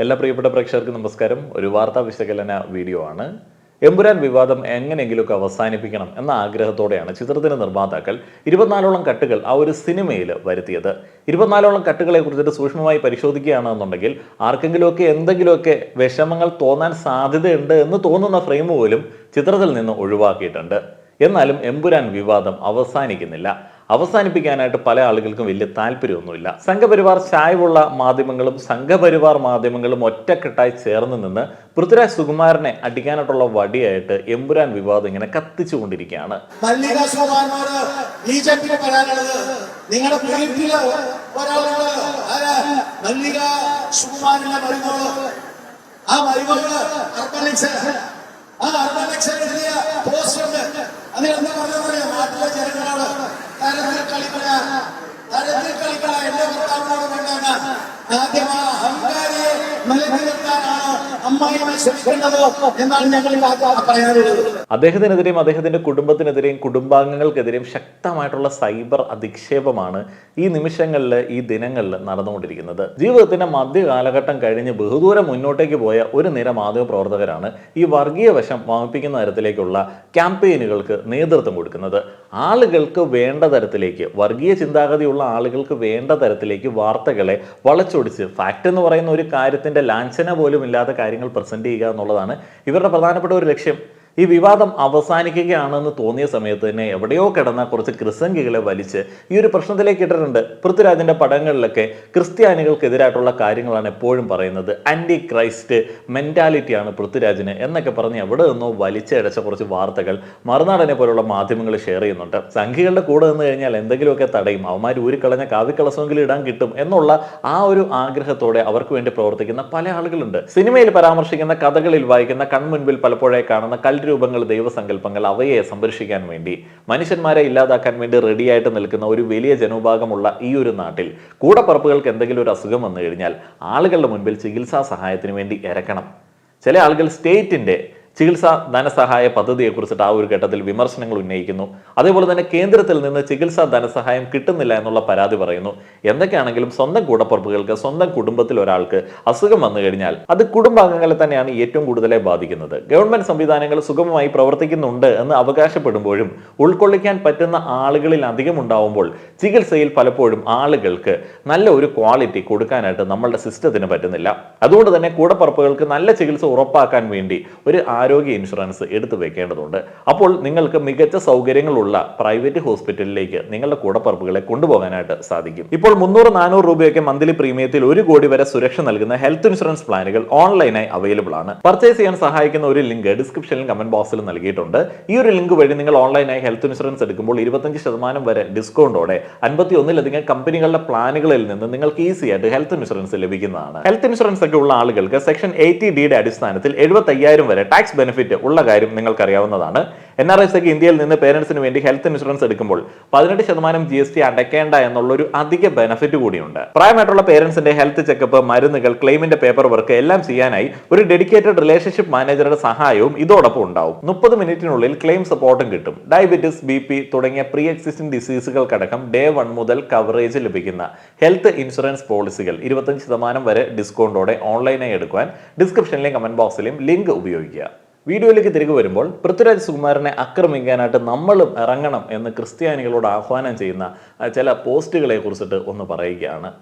എല്ലാ പ്രിയപ്പെട്ട പ്രേക്ഷകർക്കും നമസ്കാരം. ഒരു വാർത്താ വിശകലന വീഡിയോ ആണ്. എമ്പുരാൻ വിവാദം എങ്ങനെയെങ്കിലുമൊക്കെ അവസാനിപ്പിക്കണം എന്ന ആഗ്രഹത്തോടെയാണ് ചിത്രത്തിന്റെ നിർമ്മാതാക്കൾ 24ഓളം കട്ടുകൾ ആ ഒരു സിനിമയിൽ വരുത്തിയത്. 24ഓളം കട്ടുകളെ കുറിച്ചിട്ട് സൂക്ഷ്മമായി പരിശോധിക്കുകയാണെന്നുണ്ടെങ്കിൽ ആർക്കെങ്കിലുമൊക്കെ എന്തെങ്കിലുമൊക്കെ വിഷമങ്ങൾ തോന്നാൻ സാധ്യതയുണ്ട് എന്ന് തോന്നുന്ന ഫ്രെയിം പോലും ചിത്രത്തിൽ നിന്ന് ഒഴിവാക്കിയിട്ടുണ്ട്. എന്നാലും എമ്പുരാൻ വിവാദം അവസാനിക്കുന്നില്ല. അവസാനിപ്പിക്കാനായിട്ട് പല ആളുകൾക്കും വലിയ താല്പര്യമൊന്നുമില്ല. സംഘപരിവാർ ചായ്വുള്ള മാധ്യമങ്ങളും സംഘപരിവാർ മാധ്യമങ്ങളും ഒറ്റക്കെട്ടായി ചേർന്ന് നിന്ന് പൃഥ്വിരാജ് സുകുമാരനെ അടിക്കാനായിട്ടുള്ള വടിയായിട്ട് എമ്പുരാൻ വിവാദം ഇങ്ങനെ കത്തിച്ചുകൊണ്ടിരിക്കുകയാണ്. നാട്ടിലെ ജനങ്ങളോട് തരത്തിൽ കളിക്കണ എന്റെ ഭർത്താവിനോട് വേണ്ട ആദ്യമാ അഹങ്കാരിയെ നിലനിർത്താനാണ് അമ്മായിയെ ശ്രമിക്കേണ്ടത് എന്നാണ് ഞങ്ങൾ പറയാനുള്ളത്. അദ്ദേഹത്തിനെതിരെയും അദ്ദേഹത്തിന്റെ കുടുംബത്തിനെതിരെയും കുടുംബാംഗങ്ങൾക്കെതിരെയും ശക്തമായിട്ടുള്ള സൈബർ അധിക്ഷേപമാണ് ഈ നിമിഷങ്ങളിൽ ഈ ദിനങ്ങളിൽ നടന്നുകൊണ്ടിരിക്കുന്നത്. ജീവിതത്തിന്റെ മധ്യ കാലഘട്ടം കഴിഞ്ഞ് ബഹുദൂരം മുന്നോട്ടേക്ക് പോയ ഒരു നിര മാധ്യമ പ്രവർത്തകരാണ് ഈ വർഗീയ വശം വമിപ്പിക്കുന്ന തരത്തിലേക്കുള്ള ക്യാമ്പയിനുകൾക്ക് നേതൃത്വം കൊടുക്കുന്നത്. ആളുകൾക്ക് വേണ്ട തരത്തിലേക്ക്, വർഗീയ ചിന്താഗതിയുള്ള ആളുകൾക്ക് വേണ്ട തരത്തിലേക്ക് വാർത്തകളെ വളച്ചൊടിച്ച് ഫാക്ട് എന്ന് പറയുന്ന ഒരു കാര്യത്തിന്റെ ലാഞ്ചന പോലും ഇല്ലാത്ത കാര്യങ്ങൾ പ്രസന്റ് ചെയ്യുക എന്നുള്ളതാണ് ഇവരുടെ പ്രധാനപ്പെട്ട ഒരു ലക്ഷ്യം. ഈ വിവാദം അവസാനിക്കുകയാണെന്ന് തോന്നിയ സമയത്ത് തന്നെ എവിടെയോ കിടന്ന കുറച്ച് ക്രിസംഗികളെ വലിച്ച് ഈ ഒരു പ്രശ്നത്തിലേക്ക് ഇട്ടിട്ടുണ്ട്. പൃഥ്വിരാജിന്റെ പടങ്ങളിലൊക്കെ ക്രിസ്ത്യാനികൾക്കെതിരായിട്ടുള്ള കാര്യങ്ങളാണ് എപ്പോഴും പറയുന്നത്. ആന്റി ക്രൈസ്റ്റ് മെന്റാലിറ്റിയാണ് പൃഥ്വിരാജിന് എന്നൊക്കെ പറഞ്ഞ് എവിടെ നിന്നോ വലിച്ചടച്ച കുറച്ച് വാർത്തകൾ മറുനാടനെ പോലുള്ള മാധ്യമങ്ങൾ ഷെയർ ചെയ്യുന്നുണ്ട്. സംഘികളുടെ കൂടെ നിന്ന് കഴിഞ്ഞാൽ എന്തെങ്കിലുമൊക്കെ തടയും, അവന്മാർ ഊരിക്കളഞ്ഞ കാവ്യക്കളസമെങ്കിലും ഇടാൻ കിട്ടും എന്നുള്ള ആ ഒരു ആഗ്രഹത്തോടെ അവർക്ക് വേണ്ടി പ്രവർത്തിക്കുന്ന പല ആളുകളുണ്ട്. സിനിമയിൽ പരാമർശിക്കുന്ന കഥകളിൽ വായിക്കുന്ന കൺമുൻപിൽ പലപ്പോഴായി കാണുന്ന രൂപങ്ങൾ, ദൈവസങ്കല്പങ്ങൾ, അവയെ സംരക്ഷിക്കാൻ വേണ്ടി മനുഷ്യന്മാരെ ഇല്ലാതാക്കാൻ വേണ്ടി റെഡിയായിട്ട് നിൽക്കുന്ന ഒരു വലിയ ജനവിഭാഗമുള്ള ഈ ഒരു നാട്ടിൽ കൂടപ്പറപ്പുകൾക്ക് എന്തെങ്കിലും ഒരു അസുഖം വന്നു കഴിഞ്ഞാൽ ആളുകളുടെ മുൻപിൽ ചികിത്സാ സഹായത്തിന് വേണ്ടി ഇറക്കണം. ചില ആളുകൾ സ്റ്റേറ്റിന്റെ ചികിത്സാ ധനസഹായ പദ്ധതിയെക്കുറിച്ചിട്ട് ആ ഒരു ഘട്ടത്തിൽ വിമർശനങ്ങൾ ഉന്നയിക്കുന്നു. അതേപോലെ തന്നെ കേന്ദ്രത്തിൽ നിന്ന് ചികിത്സാ ധനസഹായം കിട്ടുന്നില്ല എന്നുള്ള പരാതി പറയുന്നു. എന്തൊക്കെയാണെങ്കിലും സ്വന്തം കൂടപ്പുറപ്പുകൾക്ക്, സ്വന്തം കുടുംബത്തിൽ ഒരാൾക്ക് അസുഖം വന്നു കഴിഞ്ഞാൽ അത് കുടുംബാംഗങ്ങളെ തന്നെയാണ് ഏറ്റവും കൂടുതലായി ബാധിക്കുന്നത്. ഗവൺമെന്റ് സംവിധാനങ്ങൾ സുഗമമായി പ്രവർത്തിക്കുന്നുണ്ട് എന്ന് അവകാശപ്പെടുമ്പോഴും ഉൾക്കൊള്ളിക്കാൻ പറ്റുന്ന ആളുകളിൽ അധികം ഉണ്ടാവുമ്പോൾ ചികിത്സയിൽ പലപ്പോഴും ആളുകൾക്ക് നല്ല ഒരു ക്വാളിറ്റി കൊടുക്കാനായിട്ട് നമ്മളുടെ സിസ്റ്റത്തിന് പറ്റുന്നില്ല. അതുകൊണ്ട് തന്നെ കൂടപ്പുറപ്പുകൾക്ക് നല്ല ചികിത്സ ഉറപ്പാക്കാൻ വേണ്ടി ഒരു ആരോഗ്യ ഇൻഷുറൻസ് എടുത്തു വെക്കേണ്ടതുണ്ട്. അപ്പോൾ നിങ്ങൾക്ക് മികച്ച സൗകര്യങ്ങളുള്ള പ്രൈവറ്റ് ഹോസ്പിറ്റലിലേക്ക് നിങ്ങളുടെ കൂടപ്പറപ്പുകളെ കൊണ്ടുപോകാനായിട്ട് സാധിക്കും. ഇപ്പോൾ 300-400 രൂപയൊക്കെ മന്ത്ലി പ്രീമിയത്തിൽ 1 കോടി വരെ സുരക്ഷ നൽകുന്ന ഹെൽത്ത് ഇൻഷുറൻസ് പ്ലാനുകൾ ഓൺലൈനായി അവൈലബിൾ ആണ്. പർച്ചേസ് ചെയ്യാൻ സഹായിക്കുന്ന ഒരു ലിങ്ക് ഡിസ്ക്രിപ്ഷനിലും കമന്റ് ബോക്സിലും നൽകിയിട്ടുണ്ട്. ഈ ഒരു ലിങ്ക് വഴി നിങ്ങൾ ഓൺലൈനായി ഹെൽത്ത് ഇൻഷുറൻസ് എടുക്കുമ്പോൾ 25% വരെ ഡിസ്കൗണ്ടോടെ 51-ലധികം കമ്പനികളുടെ പ്ലാനുകളിൽ നിന്ന് നിങ്ങൾക്ക് ഈസി ആയിട്ട് ഹെൽത്ത് ഇൻഷുറൻസ് ലഭിക്കുന്നതാണ്. ഹെൽത്ത് ഇൻഷുറൻസ് ഒക്കെ ഉള്ള ആളുകൾക്ക് സെക്ഷൻ 80D അടിസ്ഥാനത്തിൽ 75,000 വരെ ടാക്സ് ബെനിഫിറ്റ് ഉള്ള കാര്യം നിങ്ങൾക്കറിയാവുന്നതാണ്. NRIs ഒക്കെ ഇന്ത്യയിൽ നിന്ന് പേരൻസിന് വേണ്ടി ഹെൽത്ത് ഇൻഷുറൻസ് എടുക്കുമ്പോൾ 18% GST അടയ്ക്കേണ്ട എന്നുള്ളൊരു അധിക ബെനിഫിറ്റ് കൂടിയുണ്ട്. പ്രായമായിട്ടുള്ള പേരൻസിന്റെ ഹെൽത്ത് ചെക്കപ്പ്, മരുന്നുകൾ, ക്ലെയിമിന്റെ പേപ്പർ വർക്ക് എല്ലാം ചെയ്യാനായി ഒരു ഡെഡിക്കേറ്റഡ് റിലേഷൻഷിപ്പ് മാനേജറുടെ സഹായവും ഇതോടൊപ്പം ഉണ്ടാവും. 30 മിനിറ്റിനുള്ളിൽ ക്ലെയിം സപ്പോർട്ടും കിട്ടും. ഡയബറ്റീസ്, BP തുടങ്ങിയ പ്രീ എക്സിസ്റ്റിംഗ് ഡിസീസുകൾക്കടക്കം ഡേ 1 മുതൽ കവറേജ് ലഭിക്കുന്ന ഹെൽത്ത് ഇൻഷുറൻസ് പോളിസികൾ 25% വരെ ഡിസ്കൗണ്ടോടെ ഓൺലൈനായി എടുക്കുവാൻ ഡിസ്ക്രിപ്ഷനിലെയും കമന്റ് ബോക്സിലെയും ലിങ്ക് ഉപയോഗിക്കുക. വീഡിയോയിലേക്ക് തിരികെ വരുമ്പോൾ പൃഥ്വിരാജ് സുകുമാരനെ ആക്രമിക്കാനായിട്ട് നമ്മളും ഇറങ്ങണം എന്ന് ക്രിസ്ത്യാനികളോട് ആഹ്വാനം ചെയ്യുന്ന ചില പോസ്റ്റുകളെ കുറിച്ചിട്ട് ഒന്ന് പറയുകയാണ്.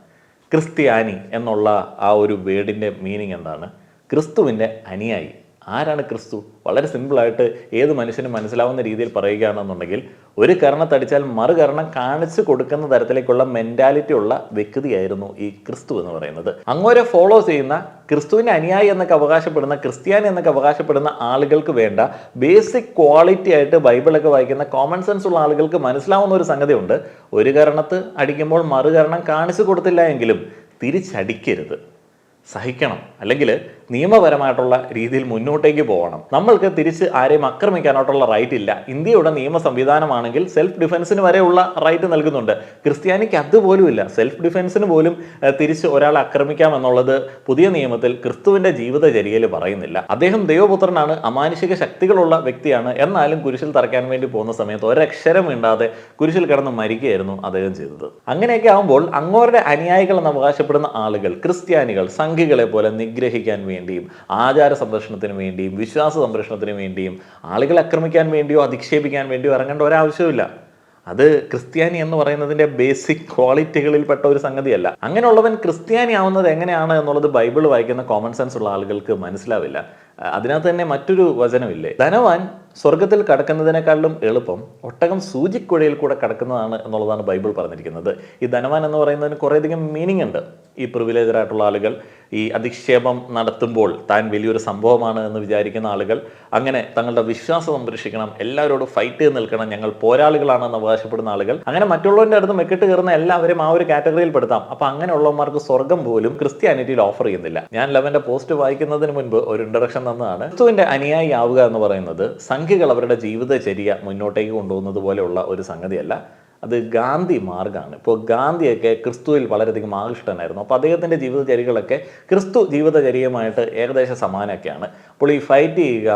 ക്രിസ്ത്യാനി എന്നുള്ള ആ ഒരു വേർഡിൻ്റെ മീനിങ് എന്താണ്? ക്രിസ്തുവിൻ്റെ അനുയായി. ആരാണ് ക്രിസ്തു? വളരെ സിമ്പിളായിട്ട് ഏത് മനുഷ്യനും മനസ്സിലാവുന്ന രീതിയിൽ പറയുകയാണെന്നുണ്ടെങ്കിൽ ഒരു കർണത്തടിച്ചാൽ മറുകരണം കാണിച്ചു കൊടുക്കുന്ന തരത്തിലേക്കുള്ള മെന്റാലിറ്റി ഉള്ള വ്യക്തിയായിരുന്നു ഈ ക്രിസ്തു എന്ന് പറയുന്നത്. അങ്ങോരെ ഫോളോ ചെയ്യുന്ന, ക്രിസ്തുവിന്റെ അനുയായി എന്നൊക്കെ അവകാശപ്പെടുന്ന, ക്രിസ്ത്യാനി എന്നൊക്കെ അവകാശപ്പെടുന്ന ആളുകൾക്ക് വേണ്ട ബേസിക് ക്വാളിറ്റി ആയിട്ട് ബൈബിളൊക്കെ വായിക്കുന്ന കോമൺ സെൻസ് ഉള്ള ആളുകൾക്ക് മനസ്സിലാവുന്ന ഒരു സംഗതിയുണ്ട്. ഒരു കരണത്ത് അടിക്കുമ്പോൾ മറുകരണം കാണിച്ചു കൊടുത്തില്ല എങ്കിലും തിരിച്ചടിക്കരുത്, സഹിക്കണം. അല്ലെങ്കിൽ നിയമപരമായിട്ടുള്ള രീതിയിൽ മുന്നോട്ടേക്ക് പോകണം. നമ്മൾക്ക് തിരിച്ച് ആരെയും ആക്രമിക്കാനായിട്ടുള്ള റൈറ്റ് ഇല്ല. ഇന്ത്യയുടെ നിയമ സംവിധാനമാണെങ്കിൽ സെൽഫ് ഡിഫൻസിന് വരെയുള്ള റൈറ്റ് നൽകുന്നുണ്ട്. ക്രിസ്ത്യാനിക്ക് അതുപോലും ഇല്ല. സെൽഫ് ഡിഫൻസിന് പോലും തിരിച്ച് ഒരാളെ ആക്രമിക്കാം എന്നുള്ളത് പുതിയ നിയമത്തിൽ ക്രിസ്തുവിന്റെ ജീവിതചര്യയിൽ പറയുന്നില്ല. അദ്ദേഹം ദൈവപുത്രനാണ്, അമാനുഷിക ശക്തികളുള്ള വ്യക്തിയാണ്. എന്നാലും കുരിശിൽ തറയ്ക്കാൻ വേണ്ടി പോകുന്ന സമയത്ത് ഒരക്ഷരം മിണ്ടാതെ കുരിശിൽ കിടന്ന് മരിക്കുകയായിരുന്നു അദ്ദേഹം ചെയ്തത്. അങ്ങനെയൊക്കെ ആകുമ്പോൾ അങ്ങോരുടെ അനുയായികൾ എന്ന് അവകാശപ്പെടുന്ന ആളുകൾ ക്രിസ്ത്യാനികൾ സംഘികളെ പോലെ നിഗ്രഹിക്കാൻ വേണ്ടിയും ആചാര സംരക്ഷണത്തിന് വേണ്ടിയും വിശ്വാസ സംരക്ഷണത്തിന് വേണ്ടിയും ആളുകളെ ആക്രമിക്കാൻ വേണ്ടിയോ അധിക്ഷേപിക്കാൻ വേണ്ടിയോ ഇറങ്ങേണ്ട ഒരാവശ്യമില്ല. അത് ക്രിസ്ത്യാനി എന്ന് പറയുന്നതിന്റെ ബേസിക് ക്വാളിറ്റികളിൽപ്പെട്ട ഒരു സംഗതിയല്ല. അങ്ങനെയുള്ളവൻ ക്രിസ്ത്യാനി ആവുന്നത് എങ്ങനെയാണ് എന്നുള്ളത് ബൈബിൾ വായിക്കുന്ന കോമൺ സെൻസ് ഉള്ള ആളുകൾക്ക് മനസ്സിലാവില്ല. അതിനകത്ത് തന്നെ മറ്റൊരു വചനമില്ലേ, ധനവാൻ സ്വർഗത്തിൽ കടക്കുന്നതിനേക്കാളും എളുപ്പം ഒട്ടകം സൂചിക്കുഴയിൽ കൂടെ കടക്കുന്നതാണ് എന്നുള്ളതാണ് ബൈബിൾ പറഞ്ഞിരിക്കുന്നത്. ഈ ധനവാൻ എന്ന് പറയുന്നതിന് കുറേയധികം മീനിങ് ഉണ്ട്. ഈ പ്രിവിലേജഡ് ആയിട്ടുള്ള ആളുകൾ, ഈ അധിക്ഷേപം നടത്തുമ്പോൾ താൻ വലിയൊരു സംഭവമാണ് എന്ന് വിചാരിക്കുന്ന ആളുകൾ, അങ്ങനെ തങ്ങളുടെ വിശ്വാസം സംരക്ഷിക്കണം, എല്ലാവരോടും ഫൈറ്റ് ചെയ്ത് നിൽക്കണം, ഞങ്ങൾ പോരാളികളാണെന്ന് അവകാശപ്പെടുന്ന ആളുകൾ, അങ്ങനെ മറ്റുള്ളവരുടെ അടുത്ത് മെക്കിട്ട് കയറുന്ന എല്ലാവരും ആ ഒരു കാറ്റഗറിയിൽ പെടുത്താം. അപ്പൊ അങ്ങനെയുള്ളവന്മാർക്ക് സ്വർഗം പോലും ക്രിസ്ത്യാനിറ്റിയിൽ ഓഫർ ചെയ്യുന്നില്ല. ഞാൻ ലവന്റെ പോസ്റ്റ് വായിക്കുന്നതിന് മുൻപ് ഒരു ഇൻട്രഡക്ഷൻ തന്നതാണ്. ക്രിസ്തുവിന്റെ അനുയായി ആവുക എന്ന് പറയുന്നത് സംഘികൾ അവരുടെ ജീവിതചര്യ മുന്നോട്ടേക്ക് കൊണ്ടുപോകുന്നത് പോലെയുള്ള ഒരു സംഗതിയല്ല. അത് ഗാന്ധി മാർഗ്ഗമാണ്. ഇപ്പോൾ ഗാന്ധിയൊക്കെ ക്രിസ്തുവിൽ വളരെയധികം ആകൃഷ്ടനായിരുന്നു. അപ്പോൾ അദ്ദേഹത്തിൻ്റെ ജീവിതചര്യകളൊക്കെ ക്രിസ്തു ജീവിതചര്യയുമായിട്ട് ഏകദേശം സമാനമൊക്കെയാണ്. അപ്പോൾ ഈ ഫൈറ്റ് ചെയ്യുക,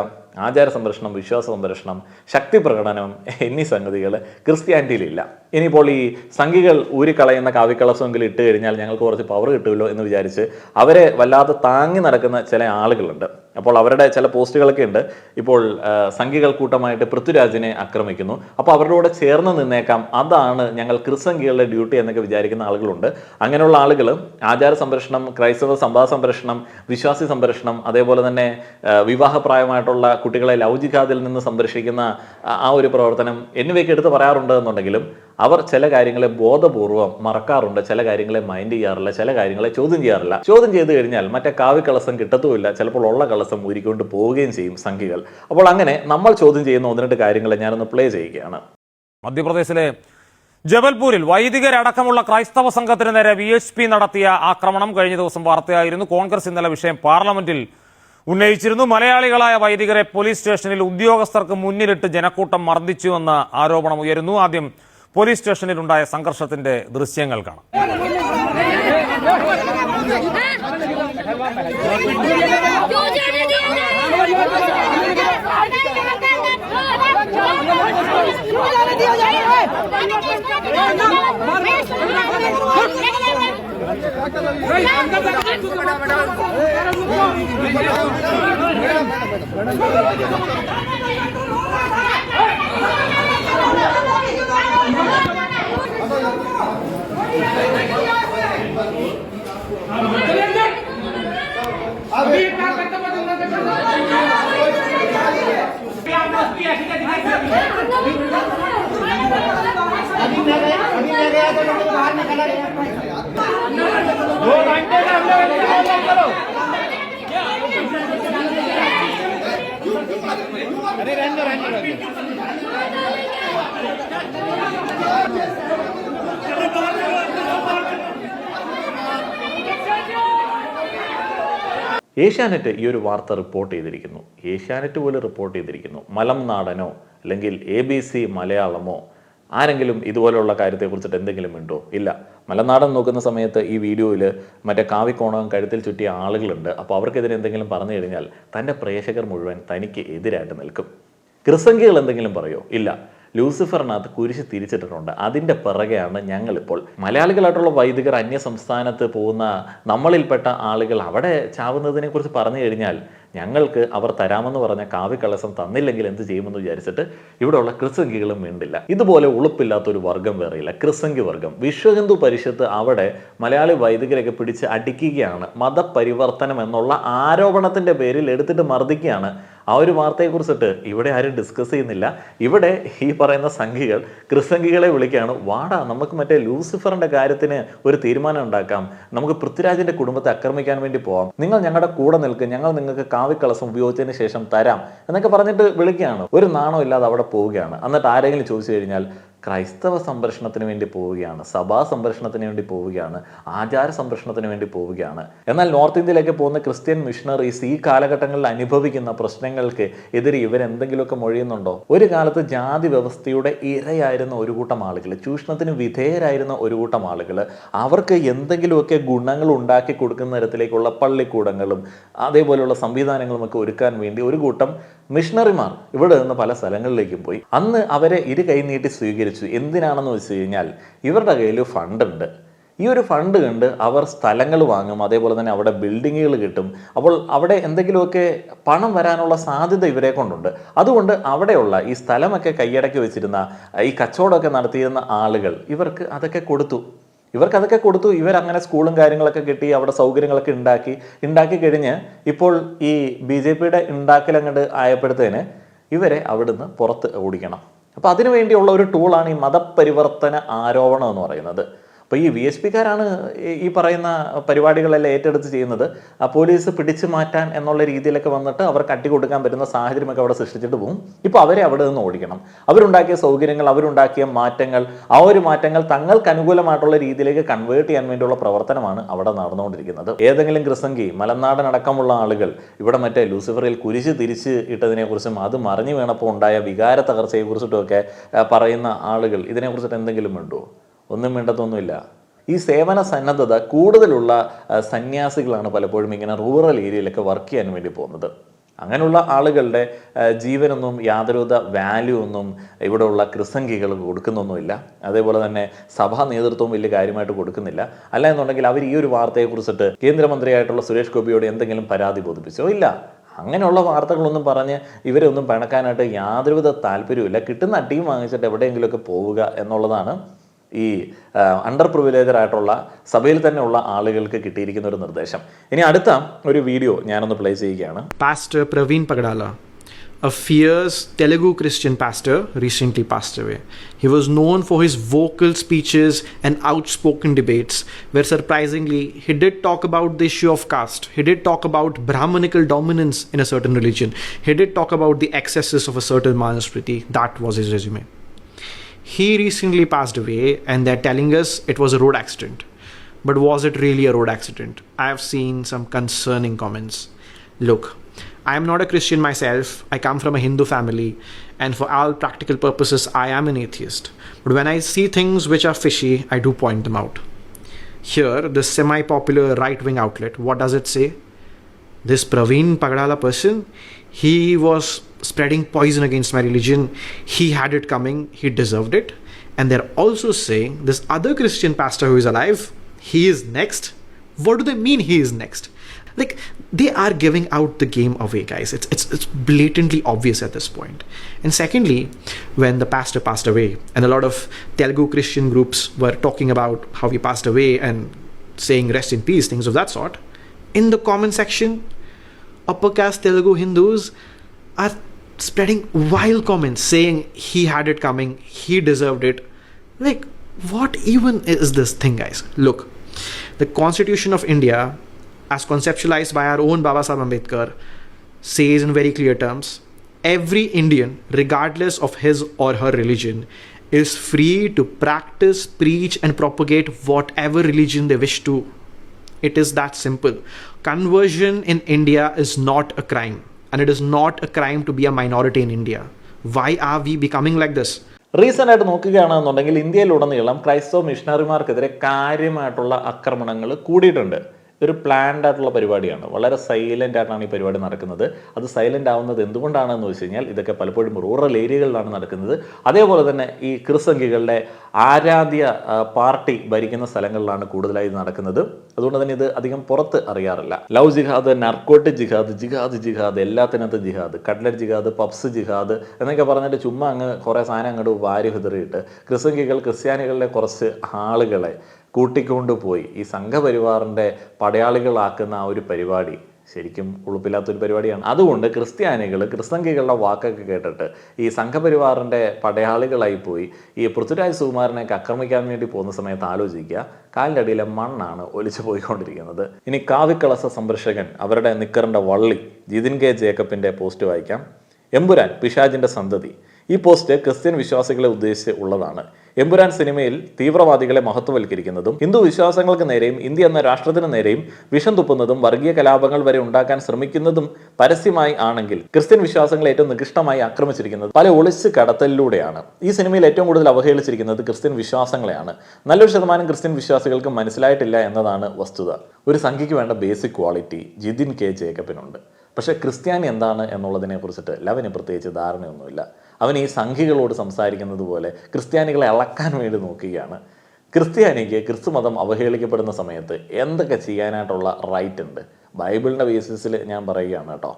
ആചാര സംരക്ഷണം, വിശ്വാസ സംരക്ഷണം, ശക്തി പ്രകടനം എന്നീ സംഗതികൾ ക്രിസ്ത്യാനിറ്റിയിലില്ല. ഇനിയിപ്പോൾ ഈ സംഘികൾ ഊരിക്കളയുന്ന കാവ്യക്കളസമെങ്കിലും ഇട്ട് കഴിഞ്ഞാൽ ഞങ്ങൾക്ക് കുറച്ച് പവർ കിട്ടുമല്ലോ എന്ന് വിചാരിച്ച് അവരെ വല്ലാതെ താങ്ങി നടക്കുന്ന ചില ആളുകളുണ്ട്. അപ്പോൾ അവരുടെ ചില പോസ്റ്റുകളൊക്കെ ഉണ്ട്. ഇപ്പോൾ സംഘികൾ കൂട്ടമായിട്ട് പൃഥ്വിരാജിനെ ആക്രമിക്കുന്നു, അപ്പോൾ അവരുടെ കൂടെ ചേർന്ന് നിന്നേക്കാം, അതാണ് ഞങ്ങൾ ക്രിസ്സംഘികളുടെ ഡ്യൂട്ടി എന്നൊക്കെ വിചാരിക്കുന്ന ആളുകളുണ്ട്. അങ്ങനെയുള്ള ആളുകൾ ആചാര സംരക്ഷണം, ക്രൈസ്തവ സഭാ സംരക്ഷണം, വിശ്വാസി സംരക്ഷണം, അതേപോലെ തന്നെ വിവാഹപ്രായമായിട്ടുള്ള കുട്ടികളെ ലൗകികാതിൽ നിന്ന് സംരക്ഷിക്കുന്ന ആ ഒരു പ്രവർത്തനം എന്നിവയൊക്കെ എടുത്ത് പറയാറുണ്ട് എന്നുണ്ടെങ്കിലും അവർ ചില കാര്യങ്ങളെ ബോധപൂർവം മറക്കാറുണ്ട്, ചില കാര്യങ്ങളെ മൈൻഡ് ചെയ്യാറില്ല, ചില കാര്യങ്ങളെ ചോദ്യം ചെയ്യാറില്ല. ചോദ്യം ചെയ്ത് കഴിഞ്ഞാൽ മറ്റേ കാവ്യകളസം കിട്ടത്തുമില്ല, ചിലപ്പോൾ ഉള്ള കളസം ഊരിക്കൊണ്ട് പോവുകയും ചെയ്യും സംഘികൾ. അപ്പോൾ അങ്ങനെ നമ്മൾ ചോദ്യം ചെയ്യുന്ന 1-2 കാര്യങ്ങളെ ഞാനൊന്ന് പ്ലേ ചെയ്യുകയാണ്. മധ്യപ്രദേശിലെ ജബൽപൂരിൽ വൈദികരടക്കമുള്ള ക്രൈസ്തവ സംഘത്തിന് നേരെ VHP നടത്തിയ ആക്രമണം കഴിഞ്ഞ ദിവസം വാർത്തയായിരുന്നു. കോൺഗ്രസ് ഇന്നലെ വിഷയം പാർലമെന്റിൽ ഉന്നയിച്ചിരുന്നു. മലയാളികളായ വൈദികരെ പോലീസ് സ്റ്റേഷനിൽ ഉദ്യോഗസ്ഥർക്ക് മുന്നിലിട്ട് ജനക്കൂട്ടം മർദ്ദിച്ചുവെന്ന ആരോപണം ഉയരുന്നു. ആദ്യം പോലീസ് സ്റ്റേഷനിലുണ്ടായ സംഘർഷത്തിന്റെ ദൃശ്യങ്ങൾ കാണാം. ഏഷ്യാനെറ്റ് ഈ ഒരു വാർത്ത റിപ്പോർട്ട് ചെയ്തിരിക്കുന്നു. ഏഷ്യാനെറ്റ് പോലും റിപ്പോർട്ട് ചെയ്തിരിക്കുന്നു. മലം നാടനോ അല്ലെങ്കിൽ ABC മലയാളമോ ആരെങ്കിലും ഇതുപോലെയുള്ള കാര്യത്തെക്കുറിച്ചിട്ട് എന്തെങ്കിലും ഉണ്ടോ? ഇല്ല. മലനാടൻ നോക്കുന്ന സമയത്ത് ഈ വീഡിയോയിൽ മറ്റേ കാവിക്കോണകം കഴുത്തിൽ ചുറ്റിയ ആളുകളുണ്ട്. അപ്പോൾ അവർക്കെതിരെ എന്തെങ്കിലും പറഞ്ഞു കഴിഞ്ഞാൽ തൻ്റെ പ്രേക്ഷകർ മുഴുവൻ തനിക്ക് എതിരായിട്ട് നിൽക്കും. ക്രിസ്സംഖ്യകൾ എന്തെങ്കിലും പറയോ? ഇല്ല. ലൂസിഫറിനകത്ത് കുരിശ് തിരിച്ചിട്ടിട്ടുണ്ട്. അതിൻ്റെ പിറകെയാണ് ഞങ്ങളിപ്പോൾ. മലയാളികളായിട്ടുള്ള വൈദികർ അന്യ സംസ്ഥാനത്ത് പോകുന്ന നമ്മളിൽപ്പെട്ട ആളുകൾ അവിടെ ചാവുന്നതിനെ കുറിച്ച് പറഞ്ഞു കഴിഞ്ഞാൽ ഞങ്ങൾക്ക് അവർ തരാമെന്ന് പറഞ്ഞ കാവ്യകളസം തന്നില്ലെങ്കിൽ എന്ത് ചെയ്യുമെന്ന് വിചാരിച്ചിട്ട് ഇവിടെയുള്ള ക്രിസ്സംഖ്യകളും വേണ്ടില്ല. ഇതുപോലെ ഉളുപ്പില്ലാത്തൊരു വർഗം വേറെയില്ല, ക്രിസ്സംഖ്യ വർഗം. വിശ്വഹിന്ദു പരിഷത്ത് അവിടെ മലയാളി വൈദികരെയൊക്കെ പിടിച്ച് അടിക്കുകയാണ്. മതപരിവർത്തനം എന്നുള്ള ആരോപണത്തിൻ്റെ പേരിൽ എടുത്തിട്ട് മർദ്ദിക്കുകയാണ്. ആ ഒരു വാർത്തയെക്കുറിച്ചിട്ട് ഇവിടെ ആരും ഡിസ്കസ് ചെയ്യുന്നില്ല. ഇവിടെ ഈ പറയുന്ന സംഘികൾ ക്രിസ്സംഘികളെ വിളിക്കുകയാണ്, വാടാ നമുക്ക് മറ്റേ ലൂസിഫറിൻ്റെ കാര്യത്തിന് ഒരു തീരുമാനം ഉണ്ടാക്കാം, നമുക്ക് പൃഥ്വിരാജിൻ്റെ കുടുംബത്തെ ആക്രമിക്കാൻ വേണ്ടി പോവാം, നിങ്ങൾ ഞങ്ങളുടെ കൂടെ നിൽക്കുക, ഞങ്ങൾ നിങ്ങൾക്ക് കാവ്യകളസം ഉപയോഗിച്ചതിന് ശേഷം തരാം എന്നൊക്കെ പറഞ്ഞിട്ട് വിളിക്കുകയാണ്. ഒരു നാണോ ഇല്ലാതെ അവിടെ പോവുകയാണ്. എന്നിട്ട് ആരെങ്കിലും ചോദിച്ചു കഴിഞ്ഞാൽ ക്രൈസ്തവ സംരക്ഷണത്തിന് വേണ്ടി പോവുകയാണ്, സഭാ സംരക്ഷണത്തിന് വേണ്ടി പോവുകയാണ്, ആചാര സംരക്ഷണത്തിന് വേണ്ടി പോവുകയാണ്. എന്നാൽ നോർത്ത് ഇന്ത്യയിലേക്ക് പോകുന്ന ക്രിസ്ത്യൻ മിഷണറീസ് ഈ കാലഘട്ടങ്ങളിൽ അനുഭവിക്കുന്ന പ്രശ്നങ്ങൾക്ക് എതിരെ ഇവരെന്തെങ്കിലുമൊക്കെ മൊഴിയുന്നുണ്ടോ? ഒരു കാലത്ത് ജാതി വ്യവസ്ഥയുടെ ഇരയായിരുന്ന ഒരു കൂട്ടം ആളുകൾ, ചൂഷണത്തിന് വിധേയരായിരുന്ന ഒരു കൂട്ടം ആളുകൾ, അവർക്ക് എന്തെങ്കിലുമൊക്കെ ഗുണങ്ങൾ ഉണ്ടാക്കി കൊടുക്കുന്ന തരത്തിലേക്കുള്ള പള്ളിക്കൂടങ്ങളും അതേപോലെയുള്ള സംവിധാനങ്ങളും ഒക്കെ ഒരുക്കാൻ വേണ്ടി ഒരു കൂട്ടം മിഷണറിമാർ ഇവിടെ നിന്ന് പല സ്ഥലങ്ങളിലേക്കും പോയി. അന്ന് അവരെ ഇരു കൈ നീട്ടി സ്വീകരിച്ചു. എന്തിനാണെന്ന് വെച്ച് കഴിഞ്ഞാൽ ഇവരുടെ കയ്യിൽ ഫണ്ടുണ്ട്. ഈ ഒരു ഫണ്ട് കണ്ട് അവർ സ്ഥലങ്ങൾ വാങ്ങും, അതേപോലെ തന്നെ അവിടെ ബിൽഡിങ്ങുകൾ കിട്ടും. അപ്പോൾ അവിടെ എന്തെങ്കിലുമൊക്കെ പണം വരാനുള്ള സാധ്യത ഇവരെ കൊണ്ടുണ്ട്. അതുകൊണ്ട് അവിടെയുള്ള ഈ സ്ഥലമൊക്കെ കൈയടക്കി വെച്ചിരുന്ന, ഈ കച്ചവടമൊക്കെ നടത്തിയിരുന്ന ആളുകൾ ഇവർക്ക് അതൊക്കെ കൊടുത്തു. ഇവരങ്ങനെ സ്കൂളും കാര്യങ്ങളൊക്കെ കിട്ടി, അവിടെ സൗകര്യങ്ങളൊക്കെ ഉണ്ടാക്കി കഴിഞ്ഞ് ഇപ്പോൾ ഈ BJPയുടെ ഉണ്ടാക്കലങ്ങോട്ട് ആയപ്പോഴത്തേന് ഇവരെ അവിടുന്ന് പുറത്ത് ഓടിക്കണം. അപ്പോൾ അതിനു വേണ്ടിയുള്ള ഒരു ടൂളാണ് ഈ മതപരിവർത്തന ആരോപണം എന്ന് പറയുന്നത്. അപ്പോൾ ഈ VHPക്കാരാണ് ഈ പറയുന്ന പരിപാടികളെല്ലാം ഏറ്റെടുത്ത് ചെയ്യുന്നത്. ആ പോലീസ് പിടിച്ചു മാറ്റാൻ എന്നുള്ള രീതിയിലൊക്കെ വന്നിട്ട് അവർക്ക് അട്ടി കൊടുക്കാൻ പറ്റുന്ന സാഹചര്യമൊക്കെ അവിടെ സൃഷ്ടിച്ചിട്ട് പോകും. ഇപ്പോൾ അവരെ അവിടെ നിന്ന് ഓടിക്കണം. അവരുണ്ടാക്കിയ സൗകര്യങ്ങൾ, അവരുണ്ടാക്കിയ മാറ്റങ്ങൾ, ആ ഒരു മാറ്റങ്ങൾ തങ്ങൾക്ക് അനുകൂലമായിട്ടുള്ള രീതിയിലേക്ക് കൺവേർട്ട് ചെയ്യാൻ വേണ്ടിയുള്ള പ്രവർത്തനമാണ് അവിടെ നടന്നുകൊണ്ടിരിക്കുന്നത്. ഏതെങ്കിലും ക്രിസംഗി, മലനാടനടക്കമുള്ള ആളുകൾ ഇവിടെ മറ്റേ ലൂസിഫറിൽ കുരിശ് തിരിച്ച് ഇട്ടതിനെക്കുറിച്ചും അത് മറിഞ്ഞു വീണപ്പോൾ ഉണ്ടായ വികാര തകർച്ചയെക്കുറിച്ചിട്ടുമൊക്കെ പറയുന്ന ആളുകൾ ഇതിനെക്കുറിച്ചിട്ട് എന്തെങ്കിലും ഉണ്ടോ? ഒന്നും വേണ്ടതൊന്നുമില്ല. ഈ സേവന സന്നദ്ധത കൂടുതലുള്ള സന്യാസികളാണ് പലപ്പോഴും ഇങ്ങനെ റൂറൽ ഏരിയയിലൊക്കെ വർക്ക് ചെയ്യാൻ വേണ്ടി പോകുന്നത്. അങ്ങനെയുള്ള ആളുകളുടെ ജീവനൊന്നും യാതൊരുവിധ വാല്യൂ ഒന്നും ഇവിടെയുള്ള ക്രിസംഗികൾ കൊടുക്കുന്നൊന്നുമില്ല. അതേപോലെ തന്നെ സഭാ നേതൃത്വവും വലിയ കാര്യമായിട്ട് കൊടുക്കുന്നില്ല. അല്ല എന്നുണ്ടെങ്കിൽ അവർ ഈ ഒരു വാർത്തയെക്കുറിച്ചിട്ട് കേന്ദ്രമന്ത്രിയായിട്ടുള്ള സുരേഷ് ഗോപിയോട് എന്തെങ്കിലും പരാതി ബോധിപ്പിച്ചോ? ഇല്ല. അങ്ങനെയുള്ള വാർത്തകളൊന്നും പറഞ്ഞ് ഇവരെ ഒന്നും പിണക്കാനായിട്ട് യാതൊരുവിധ താല്പര്യമില്ല. കിട്ടുന്ന അടിയും വാങ്ങിച്ചിട്ട് എവിടെയെങ്കിലുമൊക്കെ പോവുക എന്നുള്ളതാണ് ഈ അണ്ടർ പ്രിവിലേജഡ് ആയിട്ടുള്ള സഭയിൽ തന്നെ ഉള്ള ആളുകൾക്ക് കിട്ടിയിരിക്കുന്ന ഒരു നിർദ്ദേശം. ഇനി അടുത്ത ഒരു വീഡിയോ ഞാനൊന്ന് പ്ലേ ചെയ്യുകയാണ്. Pastor Praveen Pagadala, a fierce Telugu Christian pastor, recently passed away. He was known for his vocal speeches and outspoken debates, where surprisingly he did talk about the issue of caste. He did talk about Brahmanical dominance in a certain religion. He did talk about the excesses of a certain Manusmriti. That was his resume. He recently passed away and they're telling us it was a road accident. But was it really a road accident? I have seen some concerning comments. Look, I am not a Christian myself. I come from a Hindu family, and for all practical purposes, I am an atheist. But when I see things which are fishy, I do point them out. Here, this semi-popular right-wing outlet, what does it say? This Praveen Pagadala person, he was spreading poison against my religion. He had it coming. He deserved it. And they're also saying this other Christian pastor who is alive, he is next. What do they mean he is next? Like, they are giving out the game away, guys. It's blatantly obvious at this point. And secondly, when the pastor passed away, and a lot of Telugu Christian groups were talking about how he passed away and saying rest in peace, things of that sort, in the comment section, upper caste Telugu Hindus are spreading wild comments saying he had it coming, he deserved it. Like, what even is this thing, guys? Look, the Constitution of India, as conceptualized by our own Baba Sahib Ambedkar, says in very clear terms, every Indian, regardless of his or her religion, is free to practice, preach and propagate whatever religion they wish to. It is that simple. Conversion in India is not a crime. And it is not a crime to be a minority in India. Why are we becoming like this? Recent ആയിട്ട് നോക്കുകയാണെന്നുണ്ടെങ്കിൽ ഇന്ത്യയിലുടനീളം ക്രൈസ്തവ മിഷണറിമാർക്കെതിരെ കാര്യമായിട്ടുള്ള ആക്രമണങ്ങൾ കൂടിയിട്ടുണ്ട്. ഇതൊരു planned ആയിട്ടുള്ള പരിപാടിയാണ്. വളരെ സൈലൻ്റ് ആയിട്ടാണ് ഈ പരിപാടി നടക്കുന്നത്. അത് സൈലൻ്റ് ആവുന്നത് എന്തുകൊണ്ടാണെന്ന് വെച്ച് കഴിഞ്ഞാൽ ഇതൊക്കെ പലപ്പോഴും റൂറൽ ഏരിയകളിലാണ് നടക്കുന്നത്. അതേപോലെ തന്നെ ഈ ക്രിസംഗികളുടെ ആരാധ്യ പാർട്ടി ഭരിക്കുന്ന സ്ഥലങ്ങളിലാണ് കൂടുതലായി നടക്കുന്നത്. അതുകൊണ്ട് തന്നെ ഇത് അധികം പുറത്ത് അറിയാറില്ല. ലവ് ജിഹാദ്, നർക്കോട്ടിക് ജിഹാദ്, എല്ലാത്തിനകത്ത് ജിഹാദ്, കട്ട്ലറ്റ് ജിഹാദ്, പബ്സ് ജിഹാദ് എന്നൊക്കെ പറഞ്ഞിട്ട് ചുമ്മാ അങ്ങ് കുറേ സാധനം അങ്ങോട്ട് വാരി വിതറിയിട്ട് ക്രിസ്ത്യാനികളുടെ കുറച്ച് ആളുകളെ കൂട്ടിക്കൊണ്ടുപോയി ഈ സംഘപരിവാറിൻ്റെ പടയാളികളാക്കുന്ന ആ ഒരു പരിപാടി ശരിക്കും ഉളുപ്പില്ലാത്തൊരു പരിപാടിയാണ്. അതുകൊണ്ട് ക്രിസ്ത്യാനികളുടെ വാക്കൊക്കെ കേട്ടിട്ട് ഈ സംഘപരിവാറിൻ്റെ പടയാളികളായി പോയി ഈ പൃഥ്വിരാജ് സുകുമാരനെയൊക്കെ ആക്രമിക്കാൻ വേണ്ടി പോകുന്ന സമയത്ത് ആലോചിക്കുക, കാലിൻ്റെ അടിയിലെ മണ്ണാണ് ഒലിച്ചു പോയിക്കൊണ്ടിരിക്കുന്നത്. ഇനി കാവിക്കളസ സംരക്ഷകൻ അവരുടെ നിക്കറിൻ്റെ വള്ളി ജിതിൻ കെ ജേക്കബിൻ്റെ പോസ്റ്റ് വായിക്കാം. എമ്പുരാൻ പിശാചിൻ്റെ സന്തതി, ഈ പോസ്റ്റ് ക്രിസ്ത്യൻ വിശ്വാസികളെ ഉദ്ദേശിച്ച് ഉള്ളതാണ്. എമ്പുരാൻ സിനിമയിൽ തീവ്രവാദികളെ മഹത്വവൽക്കരിക്കുന്നതും ഹിന്ദു വിശ്വാസങ്ങൾക്ക് നേരെയും ഇന്ത്യ എന്ന രാഷ്ട്രത്തിന് നേരെയും വിഷം തുപ്പുന്നതും വർഗീയ കലാപങ്ങൾ വരെ ഉണ്ടാക്കാൻ ശ്രമിക്കുന്നതും പരസ്യമായി ആണെങ്കിൽ ക്രിസ്ത്യൻ വിശ്വാസങ്ങളെ ഏറ്റവും നികൃഷ്ടമായി ആക്രമിച്ചിരിക്കുന്നത് പല ഒളിച്ച് കടത്തലിലൂടെയാണ്. ഈ സിനിമയിൽ ഏറ്റവും കൂടുതൽ അവഹേളിച്ചിരിക്കുന്നത് ക്രിസ്ത്യൻ വിശ്വാസങ്ങളെയാണ്. നല്ലൊരു ശതമാനം ക്രിസ്ത്യൻ വിശ്വാസികൾക്ക് മനസ്സിലായിട്ടില്ല എന്നതാണ് വസ്തുത. ഒരു സംഖ്യയ്ക്ക് വേണ്ട ബേസിക് ക്വാളിറ്റി ജിതിൻ കെ ജേക്കബിനുണ്ട്. പക്ഷേ ക്രിസ്ത്യാനി എന്താണ് എന്നുള്ളതിനെ കുറിച്ചിട്ട് ലവന് പ്രത്യേകിച്ച് ധാരണയൊന്നുമില്ല. അവൻ ഈ സംഘികളോട് സംസാരിക്കുന്നത് പോലെ ക്രിസ്ത്യാനികളെ അളക്കാൻ വേണ്ടി നോക്കുകയാണ്. ക്രിസ്ത്യാനിക്ക് ക്രിസ്തുമതം അവഹേളിക്കപ്പെടുന്ന സമയത്ത് എന്തൊക്കെ ചെയ്യാനായിട്ടുള്ള റൈറ്റ് ഉണ്ട്? ബൈബിളിൻ്റെ ബേസിസിൽ ഞാൻ പറയുകയാണ് കേട്ടോ.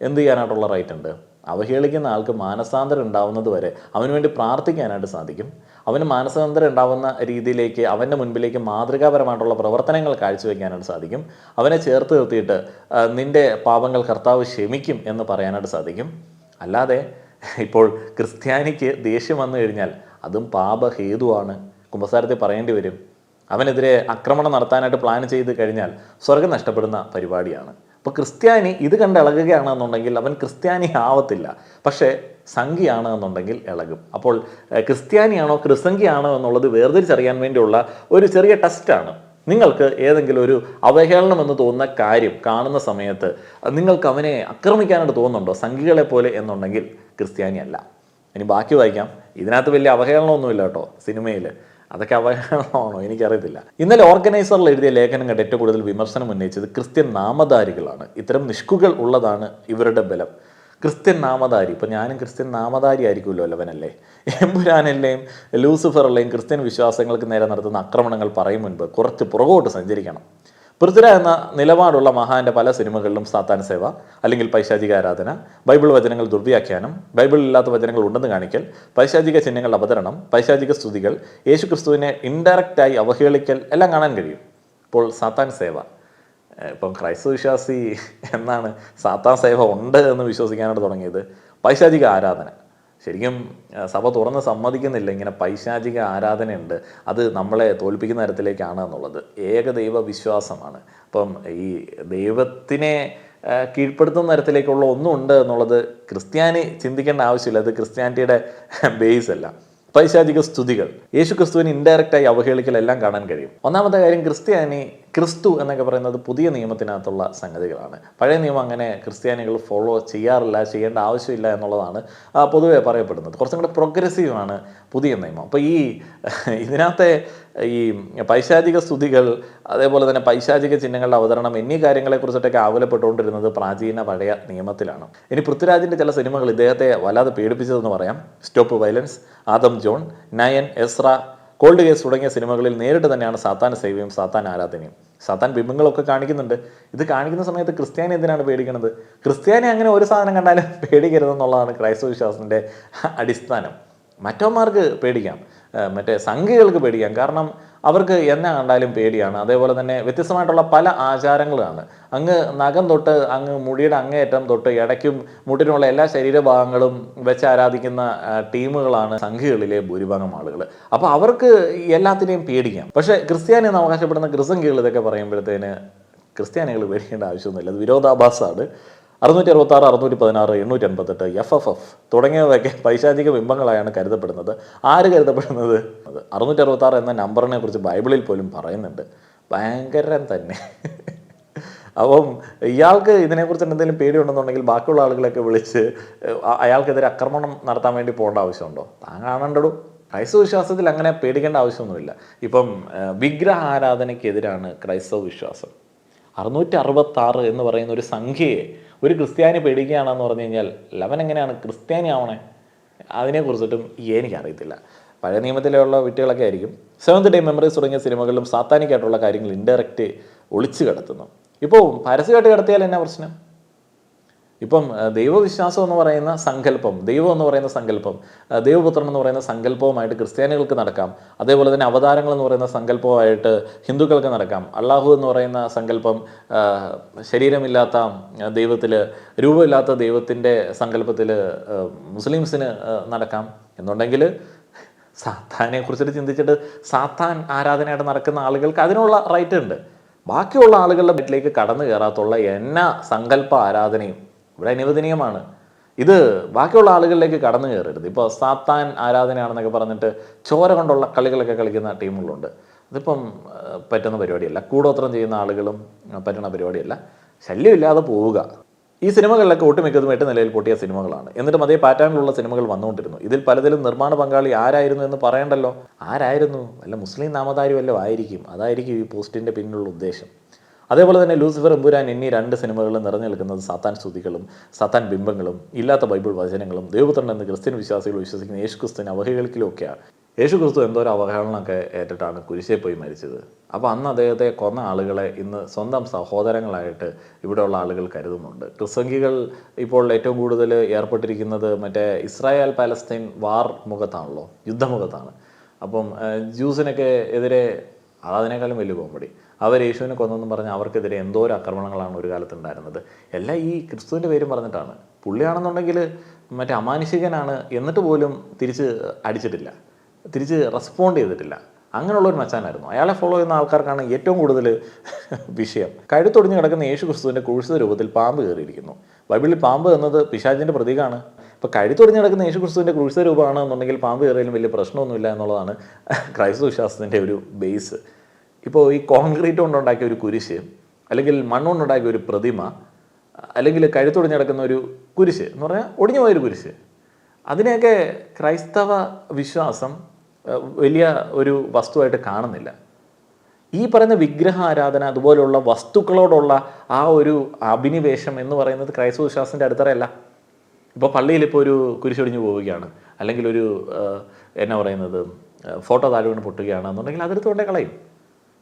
എന്ത് ചെയ്യാനായിട്ടുള്ള റൈറ്റ് ഉണ്ട്? അവഹേളിക്കുന്ന ആൾക്ക് മാനസാന്തരം ഉണ്ടാവുന്നത് വരെ അവന് വേണ്ടി പ്രാർത്ഥിക്കാനായിട്ട് സാധിക്കും. അവന് മാനസാന്തരം ഉണ്ടാവുന്ന രീതിയിലേക്ക് അവൻ്റെ മുൻപിലേക്ക് മാതൃകാപരമായിട്ടുള്ള പ്രവർത്തനങ്ങൾ കാഴ്ചവെക്കാനായിട്ട് സാധിക്കും. അവനെ ചേർത്ത് നിർത്തിയിട്ട് നിൻ്റെ പാപങ്ങൾ കർത്താവ് ക്ഷമിക്കും എന്ന് പറയാനായിട്ട് സാധിക്കും. അല്ലാതെ ഇപ്പോൾ ക്രിസ്ത്യാനിക്ക് ദേഷ്യം വന്നു കഴിഞ്ഞാൽ അതും പാപഹേതുവാണ്, കുമ്പസാരത്തിൽ പറയേണ്ടി വരും. അവനെതിരെ ആക്രമണം നടത്താനായിട്ട് പ്ലാൻ ചെയ്ത് കഴിഞ്ഞാൽ സ്വർഗം നഷ്ടപ്പെടുന്ന പരിപാടിയാണ്. അപ്പോൾ ക്രിസ്ത്യാനി ഇത് കണ്ട് ഇളകുകയാണെന്നുണ്ടെങ്കിൽ അവൻ ക്രിസ്ത്യാനി ആവത്തില്ല, പക്ഷേ സംഘിയാണ് എന്നുണ്ടെങ്കിൽ ഇളകും. അപ്പോൾ ക്രിസ്ത്യാനിയാണോ ക്രിസംഖിയാണോ എന്നുള്ളത് വേർതിരിച്ചറിയാൻ വേണ്ടിയുള്ള ഒരു ചെറിയ ടെസ്റ്റാണ്. നിങ്ങൾക്ക് ഏതെങ്കിലും ഒരു അവഹേളനം എന്ന് തോന്നുന്ന കാര്യം കാണുന്ന സമയത്ത് നിങ്ങൾക്ക് അവനെ ആക്രമിക്കാനായിട്ട് തോന്നുന്നുണ്ടോ സംഘികളെ പോലെ എന്നുണ്ടെങ്കിൽ ക്രിസ്ത്യാനി അല്ല. ഇനി ബാക്കി വായിക്കാം. ഇതിനകത്ത് വലിയ അവഹേളനമൊന്നുമില്ല കേട്ടോ സിനിമയിൽ. അതൊക്കെ അവഹേളനമാണോ എനിക്കറിയത്തില്ല. ഇന്നലെ ഓർഗനൈസറിൽ എഴുതിയ ലേഖനം കണ്ട് ഏറ്റവും കൂടുതൽ വിമർശനം ഉന്നയിച്ചത് ക്രിസ്ത്യൻ നാമധാരികളാണ്. ഇത്തരം നിഷ്കുകൾ ഉള്ളതാണ് ഇവരുടെ ബലം. ക്രിസ്ത്യൻ നാമധാരി, ഇപ്പം ഞാനും ക്രിസ്ത്യൻ നാമധാരി ആയിരിക്കുമല്ലോ ലവനല്ലേ. എമ്പുരാനിലെയും ലൂസിഫറിലെയും ക്രിസ്ത്യൻ വിശ്വാസങ്ങൾക്ക് നേരെ നടത്തുന്ന ആക്രമണങ്ങൾ പറയും മുൻപ് കുറച്ച് പുറകോട്ട് സഞ്ചരിക്കണം. പൃഥ്വിരാജ് എന്ന നിലപാടുള്ള മഹാന്റെ പല സിനിമകളിലും സാത്താൻ സേവ അല്ലെങ്കിൽ പൈശാചിക ആരാധന, ബൈബിൾ വചനങ്ങൾ ദുർവ്യാഖ്യാനം, ബൈബിളിലില്ലാത്ത വചനങ്ങൾ ഉണ്ടെന്ന് കാണിക്കൽ, പൈശാചിക ചിഹ്നങ്ങളുടെ അവതരണം, പൈശാചിക സ്തുതികൾ, യേശു ക്രിസ്തുവിനെ ഇൻഡയറക്റ്റായി അവഹേളിക്കൽ എല്ലാം കാണാൻ കഴിയും. ഇപ്പോൾ സാത്താൻ സേവ, ഇപ്പം ക്രൈസ്തവ വിശ്വാസി എന്നാണ് സാത്താൻ സേവ ഉണ്ട് എന്ന് വിശ്വസിക്കാനായിട്ട് തുടങ്ങിയത്. പൈശാചിക ആരാധന ശരിക്കും സഭ തുറന്ന് സമ്മതിക്കുന്നില്ല. ഇങ്ങനെ പൈശാചിക ആരാധനയുണ്ട്, അത് നമ്മളെ തോൽപ്പിക്കുന്ന തരത്തിലേക്കാണ് എന്നുള്ളത്. ഏകദൈവ വിശ്വാസമാണ്. അപ്പം ഈ ദൈവത്തിനെ കീഴ്പ്പെടുത്തുന്ന തരത്തിലേക്കുള്ള ഒന്നും ഉണ്ട് എന്നുള്ളത് ക്രിസ്ത്യാനി ചിന്തിക്കേണ്ട ആവശ്യമില്ല. അത് ക്രിസ്ത്യാനിറ്റിയുടെ ബേസ് അല്ല. പൈശാചിക സ്തുതികൾ, യേശു ക്രിസ്തുവിന് ഇൻഡയറക്റ്റായി അവഹേളിക്കലെല്ലാം കാണാൻ കഴിയും. ഒന്നാമത്തെ കാര്യം, ക്രിസ്തു എന്നൊക്കെ പറയുന്നത് പുതിയ നിയമത്തിനകത്തുള്ള സംഗതികളാണ്. പഴയ നിയമം അങ്ങനെ ക്രിസ്ത്യാനികൾ ഫോളോ ചെയ്യാറില്ല, ചെയ്യേണ്ട ആവശ്യമില്ല എന്നുള്ളതാണ് പൊതുവെ പറയപ്പെടുന്നത്. കുറച്ചും കൂടെ പ്രോഗ്രസീവാണ് പുതിയ നിയമം. അപ്പോൾ ഇതിനകത്തെ ഈ പൈശാചിക സ്തുതികൾ, അതേപോലെ തന്നെ പൈശാചിക ചിഹ്നങ്ങളുടെ അവതരണം എന്നീ കാര്യങ്ങളെക്കുറിച്ചിട്ടൊക്കെ ആകുലപ്പെട്ടുകൊണ്ടിരുന്നത് പ്രാചീന പഴയ നിയമത്തിലാണ്. ഇനി പൃഥ്വിരാജിൻ്റെ ചില സിനിമകൾ ഇദ്ദേഹത്തെ വല്ലാതെ പേടിപ്പിച്ചതെന്ന് പറയാം. Stop violence, Adam John, nine, Ezra, cold case തുടങ്ങിയ സിനിമകളിൽ നേരിട്ട് തന്നെയാണ് സാത്താൻ സേവയും സാത്താൻ ആരാധനയും. സാത്താൻ ബിംബങ്ങളൊക്കെ കാണിക്കുന്നുണ്ട്. ഇത് കാണിക്കുന്ന സമയത്ത് ക്രിസ്ത്യാനി എന്തിനാണ് പേടിക്കുന്നത്? ക്രിസ്ത്യാനി അങ്ങനെ ഒരു സാധനം കണ്ടാലും പേടിക്കരുതെന്നുള്ളതാണ് ക്രൈസ്തവ വിശ്വാസത്തിൻ്റെ അടിസ്ഥാനം. മറ്റവന്മാർക്ക് പേടിക്കാം, മറ്റേ സംഘികൾക്ക് പേടിക്കാം, കാരണം അവർക്ക് എന്നെ കണ്ടാലും പേടിയാണ്. അതേപോലെ തന്നെ വ്യത്യസ്തമായിട്ടുള്ള പല ആചാരങ്ങളാണ്. അങ്ങ് നഖം തൊട്ട് അങ്ങ് മുടിയുടെ അങ്ങേയറ്റം തൊട്ട് ഇടയ്ക്കും മുട്ടിനുള്ള എല്ലാ ശരീരഭാഗങ്ങളും വെച്ച് ആരാധിക്കുന്ന ടീമുകളാണ് സംഘികളിലെ ഭൂരിഭാഗം ആളുകൾ. അപ്പോൾ അവർക്ക് എല്ലാത്തിനെയും പേടിക്കാം. പക്ഷേ ക്രിസ്ത്യാനി എന്ന് അവകാശപ്പെടുന്ന ക്രിസംഖികൾ ഇതൊക്കെ പറയുമ്പോഴത്തേന് ക്രിസ്ത്യാനികൾ പേടിക്കേണ്ട ആവശ്യമൊന്നുമില്ല. അത് വിരോധാഭാസമാണ്. 666, 616, 888, FFF തുടങ്ങിയവയൊക്കെ പൈശാചിക ബിംബങ്ങളായാണ് കരുതപ്പെടുന്നത്. ആര് കരുതപ്പെടുന്നത്? 666 എന്ന നമ്പറിനെ കുറിച്ച് ബൈബിളിൽ പോലും പറയുന്നുണ്ട്. ഭയങ്കരം തന്നെ. അപ്പം ഇയാൾക്ക് ഇതിനെക്കുറിച്ച് എന്തെങ്കിലും പേടിയുണ്ടെന്നുണ്ടെങ്കിൽ ബാക്കിയുള്ള ആളുകളെയൊക്കെ വിളിച്ച് അയാൾക്കെതിരെ ആക്രമണം നടത്താൻ വേണ്ടി പോകേണ്ട ആവശ്യമുണ്ടോ? താൻ കാണണ്ടടും. ക്രൈസ്തവ വിശ്വാസത്തിൽ അങ്ങനെ പേടിക്കേണ്ട ആവശ്യമൊന്നുമില്ല. ഇപ്പം വിഗ്രഹ ആരാധനയ്ക്കെതിരാണ് ക്രൈസ്തവ വിശ്വാസം. 666 എന്ന് പറയുന്ന ഒരു സംഖ്യയെ ഒരു ക്രിസ്ത്യാനി പേടിക്കുകയാണെന്ന് പറഞ്ഞു കഴിഞ്ഞാൽ ലവൻ എങ്ങനെയാണ് ക്രിസ്ത്യാനി ആവണേ? അതിനെക്കുറിച്ചിട്ടും എനിക്കറിയത്തില്ല. പഴയ നിയമത്തിലുള്ള വിറ്റുകളൊക്കെ ആയിരിക്കും. സെവൻത് ഡേ മെമ്മറീസ് തുടങ്ങിയ സിനിമകളിലും സാത്താനിക്കായിട്ടുള്ള കാര്യങ്ങൾ ഇൻഡയറക്റ്റ് ഒളിച്ചു കിടത്തുന്നു. ഇപ്പോൾ പരസ്യമായിട്ട് കിടത്തിയാൽ എന്നാ പ്രശ്നം? ഇപ്പം ദൈവവിശ്വാസം എന്ന് പറയുന്ന സങ്കല്പം, ദൈവം എന്ന് പറയുന്ന സങ്കല്പം, ദൈവപുത്രൻ എന്ന് പറയുന്ന സങ്കല്പവുമായിട്ട് ക്രിസ്ത്യാനികൾക്ക് നടക്കാം. അതേപോലെ തന്നെ അവതാരങ്ങൾ എന്ന് പറയുന്ന സങ്കല്പവുമായിട്ട് ഹിന്ദുക്കൾക്ക് നടക്കാം. അള്ളാഹു എന്ന് പറയുന്ന സങ്കല്പം ശരീരമില്ലാത്ത ദൈവത്തിൽ, രൂപമില്ലാത്ത ദൈവത്തിൻ്റെ സങ്കല്പത്തിൽ മുസ്ലിംസിന് നടക്കാം. എന്നുണ്ടെങ്കിൽ സാത്താനെ കുറിച്ചിട്ട് ചിന്തിച്ചിട്ട് സാത്താൻ ആരാധനയായിട്ട് നടക്കുന്ന ആളുകൾക്ക് അതിനുള്ള റൈറ്റ് ഉണ്ട്. ബാക്കിയുള്ള ആളുകളുടെ വീട്ടിലേക്ക് കടന്നു കയറാത്തുള്ള എന്നാ സങ്കല്പ ആരാധനയും ഇവിടെ അനുവദനീയമാണ്. ഇത് ബാക്കിയുള്ള ആളുകളിലേക്ക് കടന്നു കയറരുത്. ഇപ്പോൾ സാത്താൻ ആരാധനയാണെന്നൊക്കെ പറഞ്ഞിട്ട് ചോര കൊണ്ടുള്ള കളികളൊക്കെ കളിക്കുന്ന ടീമുകളുണ്ട്. അതിപ്പം പറ്റുന്ന പരിപാടിയല്ല. കൂടോത്രം ചെയ്യുന്ന ആളുകളും പറ്റുന്ന പരിപാടിയല്ല. ശല്യമില്ലാതെ പോവുക. ഈ സിനിമകളിലൊക്കെ ഒട്ടുമിക്കതും 8 നിലയിൽ പൊട്ടിയ സിനിമകളാണ്. എന്നിട്ടും അതേ പാറ്റേണിലുള്ള സിനിമകൾ വന്നുകൊണ്ടിരുന്നു. ഇതിൽ പലതിലും നിർമ്മാണ പങ്കാളി ആരായിരുന്നു എന്ന് പറയണ്ടല്ലോ. ആരായിരുന്നു? വല്ല മുസ്ലിം നാമധാരി വല്ലതും ആയിരിക്കും. അതായിരിക്കും ഈ പോസ്റ്റിൻ്റെ പിന്നിലുള്ള ഉദ്ദേശം. അതേപോലെ തന്നെ ലൂസിഫർ, എമ്പുരാൻ എന്നീ 2 സിനിമകളിൽ നിറഞ്ഞു നിൽക്കുന്നത് സാത്താൻ സ്തുതികളും സാത്താൻ ബിംബങ്ങളും ഇല്ലാത്ത ബൈബിൾ വചനങ്ങളും ദൈവപുത്രൻ എന്ന് ക്രിസ്ത്യൻ വിശ്വാസികൾ വിശ്വസിക്കുന്ന യേശുക്രിസ്തുവിനെ അവഹേളിക്കലൊക്കെയാണ്. യേശുക്രിസ്തു എന്തോരം അവഹേളനമൊക്കെ ഏറ്റിട്ടാണ് കുരിശേ പോയി മരിച്ചത്. അപ്പോൾ അന്ന് അദ്ദേഹത്തെ കൊന്ന ആളുകളെ ഇന്ന് സ്വന്തം സഹോദരങ്ങളായിട്ട് ഇവിടെയുള്ള ആളുകൾ കരുതുന്നുണ്ട്. ക്രിസ്തംഗികൾ ഇപ്പോൾ ഏറ്റവും കൂടുതൽ ഏർപ്പെട്ടിരിക്കുന്നത് മറ്റേ ഇസ്രായേൽ പാലസ്തീൻ വാർ മുഖത്താണല്ലോ, യുദ്ധമുഖത്താണ്. അപ്പം ജ്യൂസിനൊക്കെ എതിരെ അതിനേക്കാളും വലിയ കോമഡി, അവർ യേശുവിനെ കൊന്നെന്നും പറഞ്ഞ് അവർക്കെതിരെ എന്തോരം ആക്രമണങ്ങളാണ് ഒരു കാലത്ത് ഉണ്ടായിരുന്നത്. എല്ലാം ഈ ക്രിസ്തുവിൻ്റെ പേരും പറഞ്ഞിട്ടാണ്. പുള്ളിയാണെന്നുണ്ടെങ്കിൽ മറ്റേ അമാനുഷികനാണ്, എന്നിട്ട് പോലും തിരിച്ച് അടിച്ചിട്ടില്ല, തിരിച്ച് റെസ്പോണ്ട് ചെയ്തിട്ടില്ല. അങ്ങനെയുള്ളൊരു മച്ചാനായിരുന്നു. അയാളെ ഫോളോ ചെയ്യുന്ന ആൾക്കാർക്കാണ് ഏറ്റവും കൂടുതൽ വിഷയം. കഴുത്തൊടിഞ്ഞ് കിടക്കുന്ന യേശു ക്രിസ്തുവിൻ്റെ ക്രൂശിത രൂപത്തിൽ പാമ്പ് കയറിയിരിക്കുന്നു. ബൈബിളിൽ പാമ്പ് എന്നത് പിശാചിൻ്റെ പ്രതീകമാണ്. ഇപ്പോൾ കഴുത്തൊടിഞ്ഞ് കിടക്കുന്ന യേശു ക്രിസ്തുവിൻ്റെ ക്രൂശിത രൂപമാണെന്നുണ്ടെങ്കിൽ പാമ്പ് കയറിയാലും വലിയ പ്രശ്നമൊന്നുമില്ല എന്നുള്ളതാണ് ക്രൈസ്തവ വിശ്വാസത്തിൻ്റെ ഒരു ബേസ്. ഇപ്പോൾ ഈ കോൺക്രീറ്റ് കൊണ്ടുണ്ടാക്കിയ ഒരു കുരിശ്, അല്ലെങ്കിൽ മണ്ണുകൊണ്ടുണ്ടാക്കിയ ഒരു പ്രതിമ, അല്ലെങ്കിൽ കഴുത്തൊടിഞ്ഞ് കിടക്കുന്ന ഒരു കുരിശ് എന്ന് പറഞ്ഞാൽ ഒടിഞ്ഞു പോയൊരു കുരിശ്, അതിനെയൊക്കെ ക്രൈസ്തവ വിശ്വാസം വലിയ ഒരു വസ്തുവായിട്ട് കാണുന്നില്ല. ഈ പറയുന്ന വിഗ്രഹ ആരാധന, അതുപോലെയുള്ള വസ്തുക്കളോടുള്ള ആ ഒരു അഭിനിവേശം എന്ന് പറയുന്നത് ക്രൈസ്തവ വിശ്വാസത്തിൻ്റെ അടിത്തറയല്ല. ഇപ്പോൾ പള്ളിയിൽ ഇപ്പോൾ ഒരു കുരിശൊടിഞ്ഞു പോവുകയാണ്, അല്ലെങ്കിൽ ഒരു എന്നാ പറയുന്നത് ഫോട്ടോ താഴെ വീണ് പൊട്ടുകയാണ് എന്നുണ്ടെങ്കിൽ അതെടുത്ത് കൊണ്ടേ കളയും.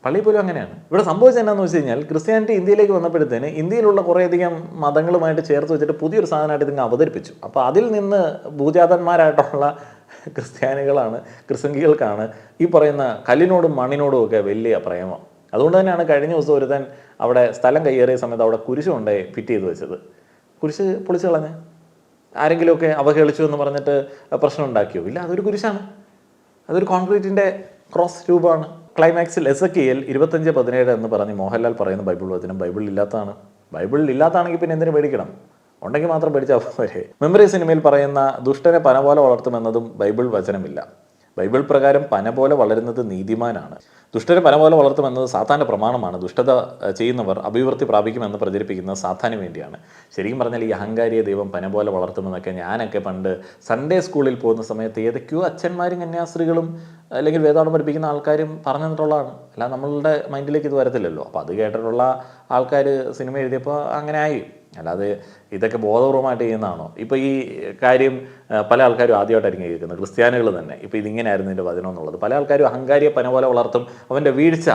പള്ളി പോലും അങ്ങനെയാണ്. ഇവിടെ സംഭവിച്ചത് എന്താണെന്ന് വെച്ച് കഴിഞ്ഞാൽ, ക്രിസ്ത്യാനിറ്റി ഇന്ത്യയിലേക്ക് വന്നപ്പോഴത്തേന് ഇന്ത്യയിലുള്ള കുറേയധികം മതങ്ങളുമായിട്ട് ചേർത്ത് വെച്ചിട്ട് പുതിയൊരു സാധനമായിട്ട് ഇതിങ്ങ് അവതരിപ്പിച്ചു. അപ്പോൾ അതിൽ നിന്ന് ഭൂജാതന്മാരായിട്ടുള്ള ക്രിസ്ത്യാനികളാണ്, ക്രിസ്തംഗികൾക്കാണ് ഈ പറയുന്ന കല്ലിനോടും മണ്ണിനോടും ഒക്കെ വലിയ പ്രേമം. അതുകൊണ്ട് തന്നെയാണ് കഴിഞ്ഞ ദിവസം ഒരുത്തൻ അവിടെ സ്ഥലം കയ്യേറിയ സമയത്ത് അവിടെ കുരിശ് കൊണ്ടേ ഫിറ്റ് ചെയ്ത് വെച്ചത്. കുരിശ് പൊളിച്ച് കളഞ്ഞ് ആരെങ്കിലുമൊക്കെ അവഹേളിച്ചു എന്ന് പറഞ്ഞിട്ട് പ്രശ്നം ഉണ്ടാക്കിയോ? ഇല്ല, അതൊരു കുരിശാണ്. അതൊരു കോൺക്രീറ്റിൻ്റെ ക്രോസ് രൂപമാണ്. ക്ലൈമാക്സിൽ എസെക്കിയേൽ 25:17 എന്ന് പറഞ്ഞ് മോഹൻലാൽ പറയുന്ന ബൈബിൾ വചനം ബൈബിളിൽ ഇല്ലാത്തതാണ്. ബൈബിളിൽ ഇല്ലാത്താണെങ്കിൽ പിന്നെ എന്തിനു പേടിക്കണം? ഉണ്ടെങ്കിൽ മാത്രം പേടിച്ചാൽ പോരെ. മെമ്മറി സിനിമയിൽ പറയുന്ന ദുഷ്ടനെ പന പോലെ വളർത്തുമെന്നതും ബൈബിൾ വചനമില്ല. ബൈബിൾ പ്രകാരം പന പോലെ വളരുന്നത് നീതിമാനാണ്. ദുഷ്ടനെ പന പോലെ വളർത്തുമെന്നത് സാത്താൻ്റെ പ്രമാണമാണ്. ദുഷ്ടത ചെയ്യുന്നവർ അഭിവൃദ്ധി പ്രാപിക്കുമെന്ന് പ്രചരിപ്പിക്കുന്നത് സാത്താന് വേണ്ടിയാണ്. ശരിക്കും പറഞ്ഞാൽ ഈ അഹങ്കാരിയെ ദൈവം പന പോലെ വളർത്തുമെന്നൊക്കെ ഞാനൊക്കെ പണ്ട് സൺഡേ സ്കൂളിൽ പോകുന്ന സമയത്ത് ഏതൊക്കെയോ അച്ഛന്മാരും കന്യാസ്ത്രീകളും അല്ലെങ്കിൽ വേദപാഠം പഠിപ്പിക്കുന്ന ആൾക്കാരും പറഞ്ഞു തന്നിട്ടുള്ളതാണ്. അല്ല, നമ്മളുടെ മൈൻഡിലേക്ക് ഇത് വരത്തില്ലല്ലോ. അപ്പോൾ അത് കേട്ടിട്ടുള്ള ആൾക്കാർ സിനിമ എഴുതിയപ്പോൾ അങ്ങനെ ആയി. അല്ലാതെ ഇതൊക്കെ ബോധപൂർവമായിട്ട് ചെയ്യുന്നതാണോ? ഇപ്പോൾ ഈ കാര്യം പല ആൾക്കാരും ആദ്യമായിട്ടായിരിക്കും കേൾക്കുന്നത്, ക്രിസ്ത്യാനികൾ തന്നെ. ഇപ്പോൾ ഇതിങ്ങനെയായിരുന്നു ഇതിൻ്റെ വചനം എന്നുള്ളത്. പല ആൾക്കാരും അഹങ്കാരിയെ പന പോലെ വളർത്തും, അവൻ്റെ വീഴ്ച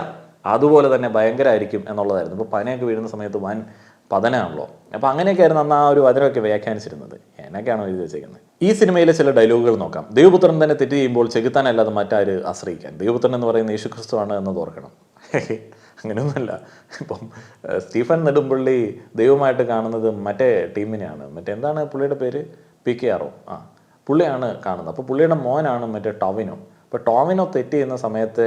അതുപോലെ തന്നെ ഭയങ്കരമായിരിക്കും എന്നുള്ളതായിരുന്നു. ഇപ്പോൾ പനയൊക്കെ വീഴുന്ന സമയത്ത് വൻ പതനാണല്ലോ. അപ്പോൾ അങ്ങനെയൊക്കെ ആയിരുന്നു അന്ന് ആ ഒരു വചനമൊക്കെ വ്യാഖ്യാനിച്ചിരുന്നത്. എന്നൊക്കെയാണോ എഴുതി വെച്ചേക്കുന്നത്? ഈ സിനിമയിലെ ചില ഡയലോഗുകൾ നോക്കാം. ദൈവപുത്രൻ തന്നെ തെറ്റ് ചെയ്യുമ്പോൾ ചെകുത്താനല്ലാതെ മറ്റാര് ആശ്രയിക്കാൻ? ദൈവപുത്രൻ എന്ന് പറയുന്ന യേശുക്രിസ്തു ആണ് എന്ന് ഓർക്കണം. അങ്ങനെയൊന്നുമല്ല. ഇപ്പം സ്റ്റീഫൻ നെടുമ്പള്ളി ദൈവമായിട്ട് കാണുന്നത് മറ്റേ ടീമിനെയാണ്. എന്താണ് പുള്ളിയുടെ പേര്? PKR. പുള്ളിയാണ് കാണുന്നത്. അപ്പോൾ പുള്ളിയുടെ മോനാണ് മറ്റേ ടോവിനോ. അപ്പോൾ ടോവിനോ തെറ്റ് ചെയ്യുന്ന സമയത്ത്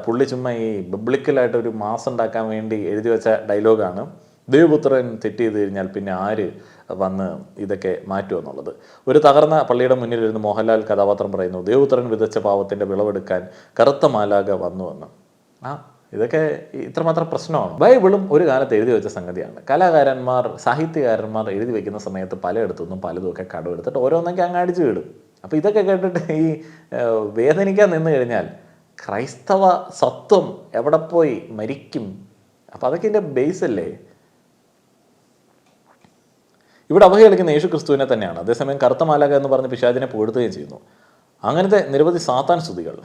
പുള്ളി ചുമ്മാ ഈ ബിബ്ലിക്കലായിട്ട് ഒരു മാസ് ഉണ്ടാക്കാൻ വേണ്ടി എഴുതി വെച്ച ഡയലോഗാണ്, ദൈവപുത്രൻ തെറ്റ് ചെയ്ത് കഴിഞ്ഞാൽ പിന്നെ ആര് വന്ന് ഇതൊക്കെ മാറ്റുമെന്നുള്ളത്. ഒരു തകർന്ന പള്ളിയുടെ മുന്നിലിരുന്ന് മോഹൻലാൽ കഥാപാത്രം പറയുന്നു, ദൈവപുത്രൻ വിതച്ച പാവത്തിൻ്റെ വിളവെടുക്കാൻ കറുത്ത മാലാക വന്നുവെന്ന്. ഇതൊക്കെ ഇത്രമാത്രം പ്രശ്നമാണ്. ബൈബിളും ഒരു കാലത്ത് എഴുതി വെച്ച സംഗതിയാണ്. കലാകാരന്മാർ, സാഹിത്യകാരന്മാർ എഴുതി വെക്കുന്ന സമയത്ത് പലയിടത്തുനിന്നും പലതുമൊക്കെ കടമെടുത്തിട്ട് ഓരോന്നൊക്കെ അങ്ങ് അടിച്ചു വിടും. അപ്പോൾ ഇതൊക്കെ കേട്ടിട്ട് ഈ വേദനിക്കാൻ നിന്ന് കഴിഞ്ഞാൽ ക്രൈസ്തവ സത്വം എവിടെ പോയി മരിക്കും? അപ്പോൾ അതൊക്കെ ഇതിൻ്റെ ബേസ് അല്ലേ? ഇവിടെ അവഹേളിക്കുന്ന യേശു ക്രിസ്തുവിനെ തന്നെയാണ്. അതേസമയം കറുത്ത മാലാക എന്ന് പറഞ്ഞ് പിശാചിനെ പുകഴ്ത്തുകയും ചെയ്യുന്നു. അങ്ങനത്തെ നിരവധി സാത്താൻ സ്തുതികൾ.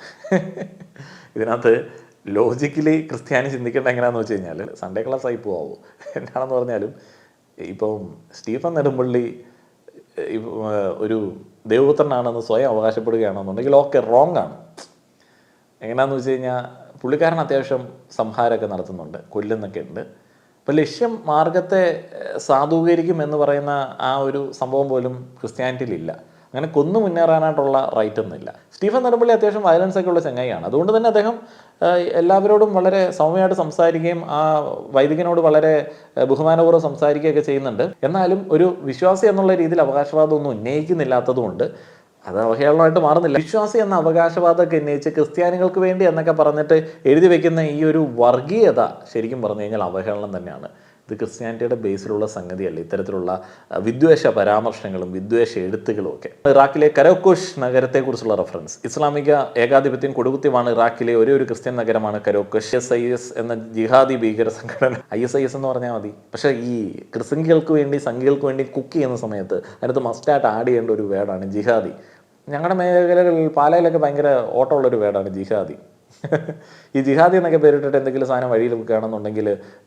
ഇതിനകത്ത് ലോജിക്കലി ക്രിസ്ത്യാനി ചിന്തിക്കേണ്ട എങ്ങനെയാണെന്ന് വെച്ച് കഴിഞ്ഞാൽ സൺഡേ ക്ലാസ് ആയി പോവോ എന്താണെന്ന് പറഞ്ഞാലും, ഇപ്പം സ്റ്റീഫൻ നെടുമ്പള്ളി ഒരു ദൈവപുത്രനാണെന്ന് സ്വയം അവകാശപ്പെടുകയാണെന്നുണ്ടെങ്കിൽ ഓക്കെ, റോങ് ആണ്. എങ്ങനെയാണെന്ന് വെച്ച് കഴിഞ്ഞാൽ പുള്ളിക്കാരൻ അത്യാവശ്യം സംഹാരമൊക്കെ നടത്തുന്നുണ്ട്, കൊല്ലുന്നൊക്കെ ഉണ്ട്. അപ്പോൾ ലക്ഷ്യം മാർഗത്തെ സാധൂകരിക്കും എന്ന് പറയുന്ന ആ ഒരു സംഭവം പോലും ക്രിസ്ത്യാനിറ്റിയിലില്ല. അങ്ങനെ കൊന്നു മുന്നേറാനായിട്ടുള്ള റൈറ്റ് ഒന്നുമില്ല. സ്റ്റീഫൻ നെടുമ്പള്ളി അത്യാവശ്യം വയലൻസ് ഒക്കെ ഉള്ള ചങ്ങായിയാണ്. അതുകൊണ്ട് തന്നെ അദ്ദേഹം എല്ലാവരോടും വളരെ സൗമ്യമായിട്ട് സംസാരിക്കുകയും ആ വൈദികനോട് വളരെ ബഹുമാനപൂർവ്വം സംസാരിക്കുകയൊക്കെ ചെയ്യുന്നുണ്ട്. എന്നാലും ഒരു വിശ്വാസി എന്നുള്ള രീതിയിൽ അവകാശവാദം ഒന്നും ഉന്നയിക്കുന്നില്ലാത്തതുകൊണ്ട് അത് അവഹേളനമായിട്ട് മാറുന്നില്ല. വിശ്വാസി എന്ന അവകാശവാദമൊക്കെ ഉന്നയിച്ച് ക്രിസ്ത്യാനികൾക്ക് വേണ്ടി എന്നൊക്കെ പറഞ്ഞിട്ട് എഴുതി വെക്കുന്ന ഈ ഒരു വർഗീയത ശരിക്കും പറഞ്ഞു കഴിഞ്ഞാൽ അവഹേളനം തന്നെയാണ്. ഇത് ക്രിസ്ത്യാനിറ്റിയുടെ ബേസിലുള്ള സംഗതിയല്ല. ഇത്തരത്തിലുള്ള വിദ്വേഷ പരാമർശങ്ങളും വിദ്വേഷ എഴുത്തുകളും ഒക്കെ. ഇറാഖിലെ കരോക്കോഷ് നഗരത്തെക്കുറിച്ചുള്ള റെഫറൻസ്. ഇസ്ലാമിക ഏകാധിപത്യം കൊടുകുത്തിയാണ് ഇറാഖിലെ ഒരു ക്രിസ്ത്യൻ നഗരമാണ് കരോക്കോഷ്. ISIS എന്ന ജിഹാദി ഭീകര സംഘടന, ISIS എന്ന് പറഞ്ഞാൽ മതി. പക്ഷേ ഈ ക്രിസ്ത്യൻകൾക്ക് വേണ്ടി സംഘികൾക്ക് വേണ്ടി കുക്ക് ചെയ്യുന്ന സമയത്ത് അതിനകത്ത് മസ്റ്റായിട്ട് ആഡ് ചെയ്യേണ്ട ഒരു വേർഡാണ് ജിഹാദി. ഞങ്ങളുടെ മേഖലകളിൽ പാലയിലൊക്കെ ഭയങ്കര ഓട്ടമുള്ളൊരു വേർഡാണ് ജിഹാദി. ഈ ജിഹാദി എന്നൊക്കെ പേരിട്ടിട്ട് എന്തെങ്കിലും സാധനം വഴിയിൽ വെക്കുകയാണെന്നുണ്ടെങ്കിൽ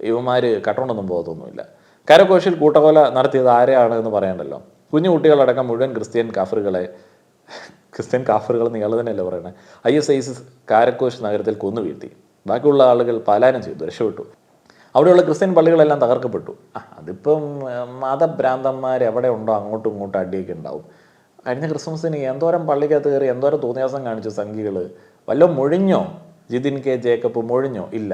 ഇവന്മാർ കട്ടോണ്ടൊന്നും പോകത്തൊന്നുമില്ല. കരോക്കോഷിൽ കൂട്ടക്കൊല നടത്തിയത് ആരെയാണ് എന്ന് പറയണ്ടല്ലോ. കുഞ്ഞു കുട്ടികളടക്കം മുഴുവൻ ക്രിസ്ത്യൻ കാഫറുകൾ ഇയാൾ തന്നെയല്ലേ പറയണേ. ISIS കരോക്കോഷ് നഗരത്തിൽ കൊന്നു വീഴ്ത്തി. ബാക്കിയുള്ള ആളുകൾ പലായനം ചെയ്തു, രക്ഷപ്പെട്ടു. അവിടെയുള്ള ക്രിസ്ത്യൻ പള്ളികളെല്ലാം തകർക്കപ്പെട്ടു. അതിപ്പം മതഭ്രാന്തന്മാർ എവിടെ ഉണ്ടോ അങ്ങോട്ടും ഇങ്ങോട്ടും അടിയൊക്കെ ഉണ്ടാവും. കഴിഞ്ഞ ക്രിസ്മസിന് എന്തോരം പള്ളിക്കകത്ത് കയറി എന്തോരം തോന്നിയാസം കാണിച്ചു സംഘികൾ. വല്ലതും മൊഴിഞ്ഞോ? ജിതിൻ കെ ജേക്കബ് മൊഴിഞ്ഞോ? ഇല്ല.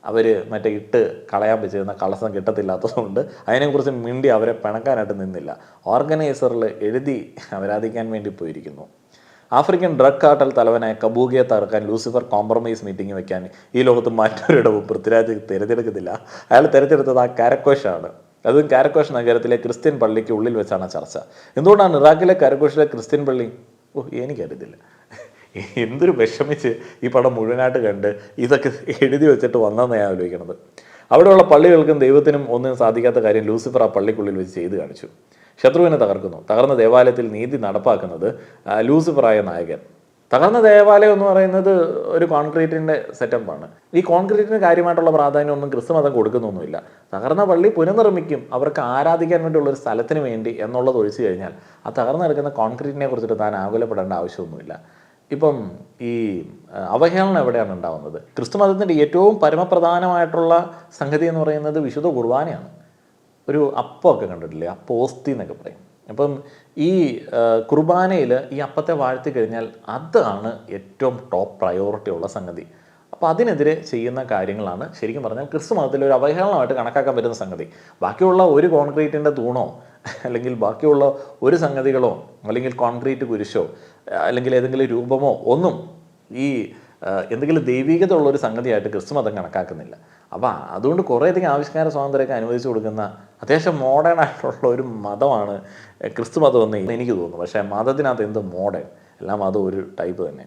അവർ മറ്റേ ഇട്ട് കളയാൻ വെച്ചിരുന്ന കളസം കിട്ടത്തില്ലാത്തതുകൊണ്ട് അതിനെക്കുറിച്ച് മിണ്ടി അവരെ പിണക്കാനായിട്ട് നിന്നില്ല. ഓർഗനൈസറിൽ എഴുതി അവരാധിക്കാൻ വേണ്ടി പോയിരിക്കുന്നു. ആഫ്രിക്കൻ ഡ്രഗ് കാർട്ടൽ തലവനായ കബൂഗയെ തകർക്കാൻ ലൂസിഫർ കോംപ്രമൈസ് മീറ്റിംഗ് വെക്കാൻ ഈ ലോകത്ത് മറ്റൊരിടവും പൃഥ്വിരാജ് തിരഞ്ഞെടുക്കുന്നില്ല. അയാൾ തിരഞ്ഞെടുത്തത് ആ കരോക്കോഷാണ്. അതും കരോക്കോഷ് നഗരത്തിലെ ക്രിസ്ത്യൻ പള്ളിക്ക് ഉള്ളിൽ വെച്ചാണ് ചർച്ച. എന്തുകൊണ്ടാണ് ഇറാഖിലെ കരോക്കോഷിലെ ക്രിസ്ത്യൻ പള്ളി? എനിക്കറിയത്തില്ല. എന്തൊരു വിഷമിച്ച് ഈ പടം മുഴുവനായിട്ട് കണ്ട് ഇതൊക്കെ എഴുതി വെച്ചിട്ട് വന്നതെന്ന് ഞാൻ ആലോചിക്കണത്. അവിടെയുള്ള പള്ളികൾക്കും ദൈവത്തിനും ഒന്നും സാധിക്കാത്ത കാര്യം ലൂസിഫർ ആ പള്ളിക്കുള്ളിൽ വെച്ച് ചെയ്ത് കാണിച്ചു. ശത്രുവിനെ തകർക്കുന്നു. തകർന്ന ദേവാലയത്തിൽ നീതി നടപ്പാക്കുന്നത് ലൂസിഫറായ നായകൻ. തകർന്ന ദേവാലയം എന്ന് പറയുന്നത് ഒരു കോൺക്രീറ്റിൻ്റെ സെറ്റപ്പാണ്. ഈ കോൺക്രീറ്റിന് കാര്യമായിട്ടുള്ള പ്രാധാന്യമൊന്നും ക്രിസ്തുമതം കൊടുക്കുന്നൊന്നുമില്ല. തകർന്ന പള്ളി പുനർനിർമ്മിക്കും അവർക്ക് ആരാധിക്കാൻ വേണ്ടിയുള്ള ഒരു സ്ഥലത്തിന് വേണ്ടി എന്നുള്ളത് ഒഴിച്ചു കഴിഞ്ഞാൽ ആ തകർന്നു കിടക്കുന്ന കോൺക്രീറ്റിനെ കുറിച്ചിട്ട് താൻ ആകുലപ്പെടേണ്ട ആവശ്യമൊന്നുമില്ല. ഇപ്പം ഈ അവഹേളനം എവിടെയാണ് ഉണ്ടാവുന്നത്? ക്രിസ്തുമതത്തിൻ്റെ ഏറ്റവും പരമപ്രധാനമായിട്ടുള്ള സംഗതി എന്ന് പറയുന്നത് വിശുദ്ധ കുർബാനയാണ്. ഒരു അപ്പമൊക്കെ കണ്ടിട്ടില്ലേ? അപ്പോസ്തി എന്നൊക്കെ പറയും. അപ്പം ഈ കുർബാനയിൽ ഈ അപ്പത്തെ വാഴ്ത്തി കഴിഞ്ഞാൽ അതാണ് ഏറ്റവും ടോപ്പ് പ്രയോറിറ്റി ഉള്ള സംഗതി. അപ്പോൾ അതിനെതിരെ ചെയ്യുന്ന കാര്യങ്ങളാണ് ശരിക്കും പറഞ്ഞാൽ ക്രിസ്തു മതത്തിൽ ഒരു അവഹേളനമായിട്ട് കണക്കാക്കാൻ പറ്റുന്ന സംഗതി. ബാക്കിയുള്ള ഒരു കോൺക്രീറ്റിൻ്റെ തൂണോ അല്ലെങ്കിൽ ബാക്കിയുള്ള ഒരു സംഗതികളോ അല്ലെങ്കിൽ കോൺക്രീറ്റ് കുരിശോ അല്ലെങ്കിൽ ഏതെങ്കിലും രൂപമോ ഒന്നും ഈ എന്തെങ്കിലും ദൈവികത ഉള്ളൊരു സംഗതിയായിട്ട് ക്രിസ്തു മതം കണക്കാക്കുന്നില്ല. അപ്പോൾ അതുകൊണ്ട് കുറേയധികം ആവിഷ്കാര സ്വാതന്ത്ര്യമൊക്കെ അനുവദിച്ചു കൊടുക്കുന്ന അത്യാവശ്യം മോഡേൺ ആയിട്ടുള്ള ഒരു മതമാണ് ക്രിസ്തു മതം എന്ന് എനിക്ക് തോന്നുന്നു. പക്ഷേ മതത്തിനകത്ത് എന്ത് മോഡേൺ, എല്ലാ മതവും ഒരു ടൈപ്പ് തന്നെ.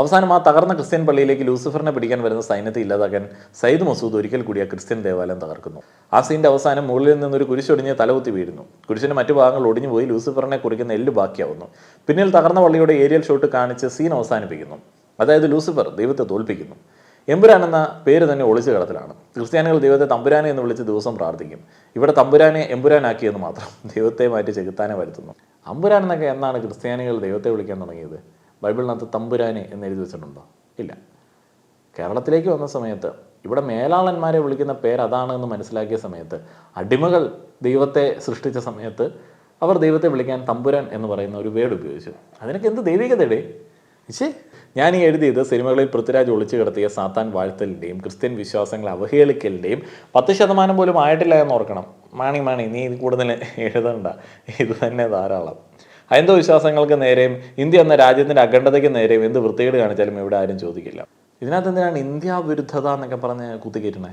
അവസാനം ആ തകർന്ന ക്രിസ്ത്യൻ പള്ളിയിലേക്ക് ലൂസിഫറിനെ പിടിക്കാൻ വരുന്ന സൈന്യത്തെ ഇല്ലാതാക്കാൻ സയ്യിദ് മസൂദ് ഒരിക്കൽ കൂടി ആ ക്രിസ്ത്യൻ ദേവാലയം തകർക്കുന്നു. ആ സീൻ്റെ അവസാനം മുകളിൽ നിന്നൊരു കുരിശൊടിഞ്ഞ് തലകുത്തി വീഴുന്നു. കുരിശിൻ്റെ മറ്റു ഭാഗങ്ങൾ ഒടിഞ്ഞു പോയി ലൂസിഫറിനെ കുറിക്കുന്ന എല്ല് ബാക്കിയാവുന്നു. പിന്നിൽ തകർന്ന പള്ളിയുടെ ഏരിയൽ ഷോട്ട് കാണിച്ച് സീൻ അവസാനിപ്പിക്കുന്നു. അതായത് ലൂസിഫർ ദൈവത്തെ തോൽപ്പിക്കുന്നു. എമ്പുരാൻ എന്ന പേര് തന്നെ ഒളിച്ചു കിടത്തിലാണ്. ക്രിസ്ത്യാനികൾ ദൈവത്തെ തമ്പുരാനെ എന്ന് വിളിച്ച് ദിവസം പ്രാർത്ഥിക്കും. ഇവിടെ തമ്പുരാനെ എമ്പുരാനാക്കിയെന്ന് മാത്രം. ദൈവത്തെ മാറ്റി ചെകുത്താനെ വരുത്തുന്നു. അമ്പുരാൻ എന്നൊക്കെ എന്നാണ് ക്രിസ്ത്യാനികൾ ദൈവത്തെ വിളിക്കാൻ തുടങ്ങിയത്? ബൈബിളിനകത്ത് തമ്പുരാനെ എന്ന് എഴുതി വെച്ചിട്ടുണ്ടോ? ഇല്ല. കേരളത്തിലേക്ക് വന്ന സമയത്ത് ഇവിടെ മേലാളന്മാരെ വിളിക്കുന്ന പേര് അതാണെന്ന് മനസ്സിലാക്കിയ സമയത്ത്, അടിമകൾ ദൈവത്തെ സൃഷ്ടിച്ച സമയത്ത് അവർ ദൈവത്തെ വിളിക്കാൻ തമ്പുരാൻ എന്ന് പറയുന്ന ഒരു വേർഡ് ഉപയോഗിച്ചു. അതിനൊക്കെ എന്ത് ദൈവികതയുടെ? ഞാൻ ഈ എഴുതിയത് സിനിമകളിൽ പൃഥ്വിരാജ് ഒളിച്ചു കിടത്തിയ സാത്താൻ വാഴ്ത്തലിൻ്റെയും ക്രിസ്ത്യൻ വിശ്വാസങ്ങളെ അവഹേളിക്കലിൻ്റെയും 10% പോലും ആയിട്ടില്ല എന്ന് ഓർക്കണം. മാണി നീ കൂടുതൽ എഴുതണ്ട, ഇത് തന്നെ ധാരാളം. ഹൈന്ദവ വിശ്വാസങ്ങൾക്ക് നേരെയും ഇന്ത്യ എന്ന രാജ്യത്തിൻ്റെ അഖണ്ഡതയ്ക്ക് നേരെയും എന്ത് വൃത്തികേട് കാണിച്ചാലും ഇവിടെ ആരും ചോദിക്കില്ല. ഇതിനകത്ത് എന്തിനാണ് ഇന്ത്യ വിരുദ്ധത എന്നൊക്കെ പറഞ്ഞ് കുത്തിക്കയറ്റണേ?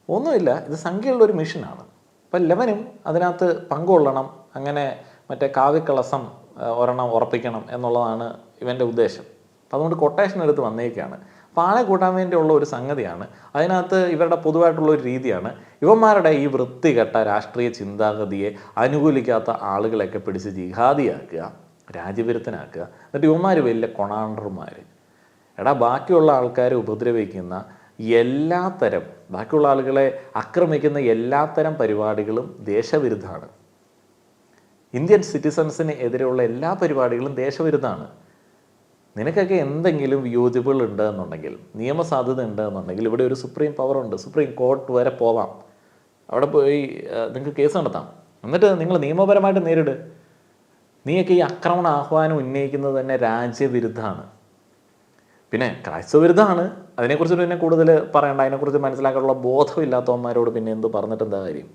ഒന്നുമില്ല. ഇത് സംഖ്യയുള്ള ഒരു മിഷനാണ്. അപ്പം ലെവനും അതിനകത്ത് പങ്കുകൊള്ളണം, അങ്ങനെ മറ്റേ കാവ്യക്കളസം ഒരെണ്ണം ഉറപ്പിക്കണം എന്നുള്ളതാണ് ഇവൻ്റെ ഉദ്ദേശം. അപ്പം അതുകൊണ്ട് കൊട്ടേഷൻ എടുത്ത് വന്നേക്കാണ്. അപ്പോൾ ആളെ കൂട്ടാൻ വേണ്ടിയുള്ള ഒരു സംഗതിയാണ്. അതിനകത്ത് ഇവരുടെ പൊതുവായിട്ടുള്ള ഒരു രീതിയാണ് ഇവന്മാരുടെ ഈ വൃത്തികെട്ട രാഷ്ട്രീയ ചിന്താഗതിയെ അനുകൂലിക്കാത്ത ആളുകളെയൊക്കെ പിടിച്ച് ജിഹാദിയാക്കുക, രാജ്യവിരുദ്ധനാക്കുക. എന്നിട്ട് ഇവന്മാർ വലിയ കൊണാണ്ടർമാർ. ബാക്കിയുള്ള ആൾക്കാരെ ഉപദ്രവിക്കുന്ന എല്ലാത്തരം, ബാക്കിയുള്ള ആളുകളെ ആക്രമിക്കുന്ന എല്ലാത്തരം പരിപാടികളും ദേശവിരുദ്ധമാണ്. ഇന്ത്യൻ സിറ്റിസൺസിന് എതിരെയുള്ള എല്ലാ പരിപാടികളും ദേശവിരുദ്ധമാണ്. നിനക്കൊക്കെ എന്തെങ്കിലും വിയോജിപ്പുകൾ ഉണ്ട് എന്നുണ്ടെങ്കിൽ, നിയമസാധ്യത ഉണ്ട് എന്നുണ്ടെങ്കിൽ, ഇവിടെ ഒരു സുപ്രീം പവറുണ്ട്. സുപ്രീം കോർട്ട് വരെ പോവാം. അവിടെ പോയി നിങ്ങൾക്ക് കേസ് നടത്താം. എന്നിട്ട് നിങ്ങൾ നിയമപരമായിട്ട് നേരിട്. നീയൊക്കെ ഈ ആക്രമണ ആഹ്വാനം ഉന്നയിക്കുന്നത് തന്നെ രാജ്യവിരുദ്ധമാണ്. പിന്നെ ക്രൈസ്തവ വിരുദ്ധമാണ്, അതിനെക്കുറിച്ച് പിന്നെ കൂടുതൽ പറയണ്ട. അതിനെക്കുറിച്ച് മനസ്സിലാക്കാനുള്ള ബോധമില്ലാത്തവന്മാരോട് പിന്നെ എന്ത് പറഞ്ഞിട്ട് എന്താ കാര്യം?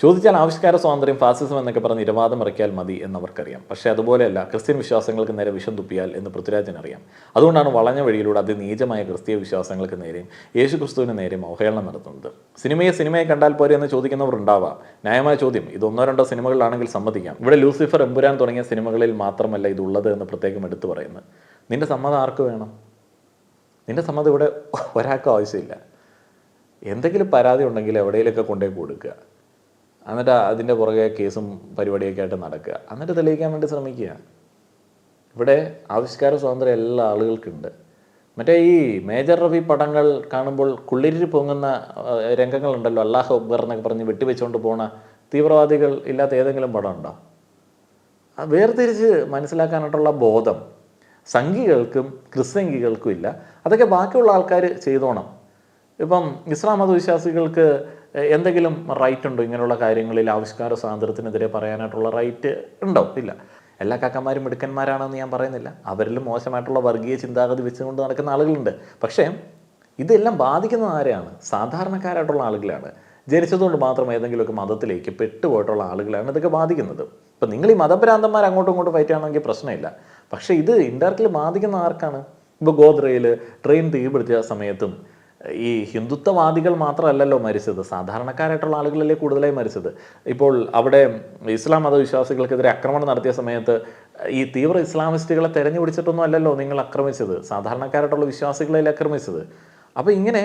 ചോദിച്ചാൽ ആവിഷ്കാര സ്വാതന്ത്ര്യം, ഫാസിസം എന്നൊക്കെ പറഞ്ഞ് ഇരവാദം ഇറക്കിയാൽ മതി എന്നവർക്കറിയാം. പക്ഷേ അതുപോലെയല്ല ക്രിസ്ത്യൻ വിശ്വാസങ്ങൾക്ക് നേരെ വിഷം തുപ്പിയാൽ എന്ന് പൃഥ്വിരാജിനറിയാം. അതുകൊണ്ടാണ് വളഞ്ഞ വഴിയിലൂടെ അതിനീചമായ ക്രിസ്തീയ വിശ്വാസങ്ങൾക്ക് നേരെയും യേശു ക്രിസ്തുവിന് നേരെയും അവഹേളനം നടത്തുന്നത്. സിനിമയെ കണ്ടാൽ പോരെ എന്ന് ചോദിക്കുന്നവർ ഉണ്ടാവാം. ന്യായമായ ചോദ്യം. ഇത് 1-2 സിനിമകളിലാണെങ്കിൽ സമ്മതിക്കാം. ഇവിടെ ലൂസിഫർ, എമ്പുരാൻ തുടങ്ങിയ സിനിമകളിൽ മാത്രമല്ല ഇതുള്ളത് എന്ന് പ്രത്യേകം എടുത്തു പറയുന്നത്. നിന്റെ സമ്മതം ആർക്ക് വേണം? നിന്റെ സമ്മതം ഇവിടെ ഒരാൾക്കും ആവശ്യമില്ല. എന്തെങ്കിലും പരാതി ഉണ്ടെങ്കിൽ എവിടെയെങ്കിലുമൊക്കെ കൊണ്ടുപോയി കൊടുക്കുക, എന്നിട്ട് അതിൻ്റെ പുറകെ കേസും പരിപാടിയൊക്കെ ആയിട്ട് നടക്കുക, എന്നിട്ട് തെളിയിക്കാൻ വേണ്ടി ശ്രമിക്കുക. ഇവിടെ ആവിഷ്കാര സ്വാതന്ത്ര്യം എല്ലാ ആളുകൾക്കുണ്ട്. മറ്റേ ഈ മേജർ രവി പടങ്ങൾ കാണുമ്പോൾ കുള്ളിരി പൊങ്ങുന്ന രംഗങ്ങളുണ്ടല്ലോ, അല്ലാഹു അക്ബർ എന്നൊക്കെ പറഞ്ഞ് വെട്ടിവെച്ചുകൊണ്ട് പോണ തീവ്രവാദികൾ ഇല്ലാത്ത ഏതെങ്കിലും പടം ഉണ്ടോ? വേർതിരിച്ച് മനസ്സിലാക്കാനായിട്ടുള്ള ബോധം സംഘികൾക്കും ക്രിസ്തംഘികൾക്കും ഇല്ല. അതൊക്കെ ബാക്കിയുള്ള ആൾക്കാർ ചെയ്തോണം. ഇപ്പം ഇസ്ലാം മതവിശ്വാസികൾക്ക് എന്തെങ്കിലും റൈറ്റ് ഉണ്ടോ ഇങ്ങനെയുള്ള കാര്യങ്ങളിൽ? ആവിഷ്കാര സ്വാതന്ത്ര്യത്തിനെതിരെ പറയാനായിട്ടുള്ള റൈറ്റ് ഉണ്ടോ? ഇല്ല. എല്ലാ കാക്കന്മാരും മിടുക്കന്മാരാണെന്ന് ഞാൻ പറയുന്നില്ല. അവരിലും മോശമായിട്ടുള്ള വർഗീയ ചിന്താഗതി വെച്ചുകൊണ്ട് നടക്കുന്ന ആളുകളുണ്ട്. പക്ഷേ ഇതെല്ലാം ബാധിക്കുന്നത് ആരെയാണ്? സാധാരണക്കാരായിട്ടുള്ള ആളുകളാണ്. ജനിച്ചതുകൊണ്ട് മാത്രം ഏതെങ്കിലുമൊക്കെ മതത്തിലേക്ക് പെട്ടുപോയിട്ടുള്ള ആളുകളാണ് ഇതൊക്കെ ബാധിക്കുന്നത്. ഇപ്പം നിങ്ങൾ ഈ മതഭ്രാന്തന്മാർ അങ്ങോട്ടും ഇങ്ങോട്ടും ഫൈറ്റ് ആണെങ്കിൽ പ്രശ്നമില്ല. പക്ഷേ ഇത് ഇൻഡയറക്റ്റ്ലി ബാധിക്കുന്ന ആർക്കാണ്? ഇപ്പോൾ ഗോദ്രയിൽ ട്രെയിൻ തീപിടിച്ച സമയത്തും ഈ ഹിന്ദുത്വവാദികൾ മാത്രമല്ലല്ലോ മരിച്ചത്, സാധാരണക്കാരായിട്ടുള്ള ആളുകളല്ലേ കൂടുതലായി മരിച്ചത്. ഇപ്പോൾ അവിടെ ഇസ്ലാം മതവിശ്വാസികൾക്കെതിരെ ആക്രമണം നടത്തിയ സമയത്ത് ഈ തീവ്ര ഇസ്ലാമിസ്റ്റുകളെ തെരഞ്ഞുപിടിച്ചിട്ടൊന്നും അല്ലല്ലോ നിങ്ങൾ ആക്രമിച്ചത്, സാധാരണക്കാരായിട്ടുള്ള വിശ്വാസികളെ ആക്രമിച്ചത്. അപ്പോൾ ഇങ്ങനെ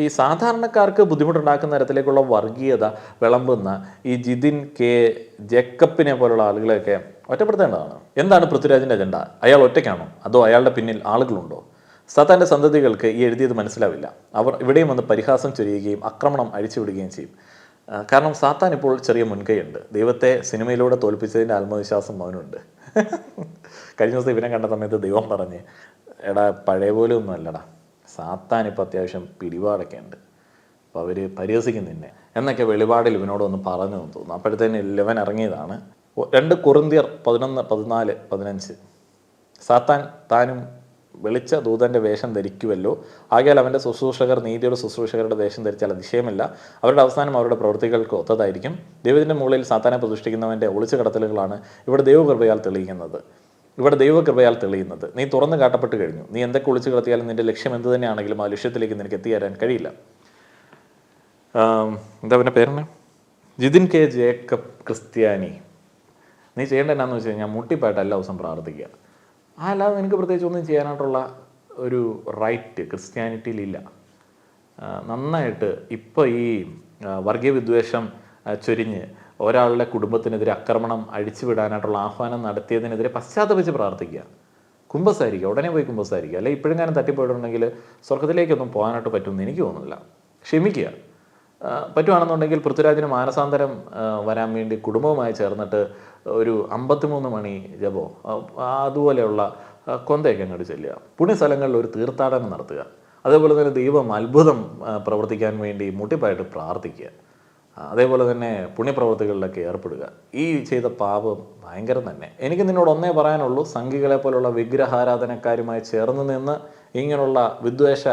ഈ സാധാരണക്കാർക്ക് ബുദ്ധിമുട്ടുണ്ടാക്കുന്ന തരത്തിലേക്കുള്ള വർഗീയത വിളമ്പുന്ന ഈ ജിതിൻ കെ ജേക്കബിനെ പോലുള്ള ആളുകളെയൊക്കെ ഒറ്റപ്പെടുത്തേണ്ടതാണ്. എന്താണ് പൃഥ്വിരാജിൻ്റെ അജണ്ട? അയാൾ ഒറ്റയ്ക്കാണോ അതോ അയാളുടെ പിന്നിൽ ആളുകളുണ്ടോ? സാത്താൻ്റെ സന്തതികൾക്ക് ഈ എഴുതിയത് മനസ്സിലാവില്ല. അവർ ഇവിടെയും വന്ന് പരിഹാസം ചൊരിയുകയും ആക്രമണം അഴിച്ചുവിടുകയും ചെയ്യും. കാരണം സാത്താൻ ഇപ്പോൾ ചെറിയ മുൻകൈയുണ്ട്. ദൈവത്തെ സിനിമയിലൂടെ തോൽപ്പിച്ചതിൻ്റെ ആത്മവിശ്വാസം അവനുണ്ട്. കഴിഞ്ഞ ദിവസം ഇവനെ കണ്ട സമയത്ത് ദൈവം പറഞ്ഞ്, എടാ പഴയ പോലെ ഒന്നും അല്ലടാ, സാത്താൻ ഇപ്പോൾ അത്യാവശ്യം പിടിപാടൊക്കെ ഉണ്ട്, അപ്പോൾ അവർ പരിഹസിക്കും നിന്നെ എന്നൊക്കെ വെളിപാടിൽ ഇവനോടൊന്ന് പറഞ്ഞു എന്ന് തോന്നുന്നു. അപ്പോഴത്തേന് 11 ഇറങ്ങിയതാണ്. 2 കൊറിന്ത്യർ 11, 14, 15. സാത്താൻ താനും വെളിച്ച ദൂതൻ്റെ വേഷം ധരിക്കുമല്ലോ, ആകയാൽ അവൻ്റെ ശുശ്രൂഷകർ നീതിയുടെ ശുശ്രൂഷകരുടെ വേഷം ധരിച്ചാൽ അതിശയമില്ല. അവരുടെ അവസാനം അവരുടെ പ്രവൃത്തികൾക്ക് ഒത്തതായിരിക്കും. ദൈവത്തിൻ്റെ മുകളിൽ സാത്താനെ പ്രതിഷ്ഠിക്കുന്നവൻ്റെ ഒളിച്ചു കടത്തലുകളാണ് ഇവിടെ ദൈവകൃപയാൽ തെളിയുന്നത്. നീ തുറന്നു കാട്ടപ്പെട്ട് കഴിഞ്ഞു. നീ എന്തൊക്കെ ഒളിച്ചു കടത്തിയാലും നിന്റെ ലക്ഷ്യം എന്ത് തന്നെയാണെങ്കിലും ആ ലക്ഷ്യത്തിലേക്ക് നിനക്ക് എത്തിച്ചേരാൻ കഴിയില്ല. എന്താ പിന്നെ പേരാണ്? ജിതിൻ കെ ജേക്കബ് ക്രിസ്ത്യാനി. നീ ചെയ്യേണ്ട എന്നാന്ന് വെച്ച് കഴിഞ്ഞാൽ മുട്ടിപ്പായിട്ട് എല്ലാ ദിവസം പ്രാർത്ഥിക്കുക. അല്ലാതെ നിനക്ക് പ്രത്യേകിച്ച് ഒന്നും ചെയ്യാനായിട്ടുള്ള ഒരു റൈറ്റ് ക്രിസ്ത്യാനിറ്റിയിലില്ല. നന്നായിട്ട് ഇപ്പോൾ ഈ വർഗീയ വിദ്വേഷം ചൊരിഞ്ഞ് ഒരാളുടെ കുടുംബത്തിനെതിരെ ആക്രമണം അഴിച്ചുവിടാനായിട്ടുള്ള ആഹ്വാനം നടത്തിയതിനെതിരെ പശ്ചാത്തപിച്ച് പ്രാർത്ഥിക്കുക, കുമ്പസാരിക്കുക, ഉടനെ പോയി കുമ്പസാരിക്കുക. അല്ലെങ്കിൽ ഇപ്പോഴും ഞാൻ തട്ടിപ്പോയിട്ടുണ്ടെങ്കിൽ സ്വർഗത്തിലേക്കൊന്നും പോകാനായിട്ട് പറ്റുമെന്ന് എനിക്ക് തോന്നുന്നില്ല. ക്ഷമിക്കുക. പറ്റുവാണെന്നുണ്ടെങ്കിൽ പൃഥ്വിരാജിന് മാനസാന്തരം വരാൻ വേണ്ടി കുടുംബവുമായി ചേർന്നിട്ട് ഒരു 53 മണി ജപോ അതുപോലെയുള്ള കൊന്തയൊക്കെ അങ്ങോട്ട് ചെല്ലുക. പുണ്യസ്ഥലങ്ങളിൽ ഒരു തീർത്ഥാടനം നടത്തുക. അതേപോലെ തന്നെ ദൈവം അത്ഭുതം പ്രവർത്തിക്കാൻ വേണ്ടി മുട്ടിപ്പായിട്ട് പ്രാർത്ഥിക്കുക. അതേപോലെ തന്നെ പുണ്യപ്രവർത്തികളിലൊക്കെ ഏർപ്പെടുക. ഈ ചെയ്ത പാപം ഭയങ്കരം തന്നെ. എനിക്ക് നിന്നോട് ഒന്നേ പറയാനുള്ളൂ, സംഘികളെ പോലുള്ള വിഗ്രഹാരാധനക്കാരുമായി ചേർന്ന് നിന്ന് ഇങ്ങനെയുള്ള വിദ്വേഷ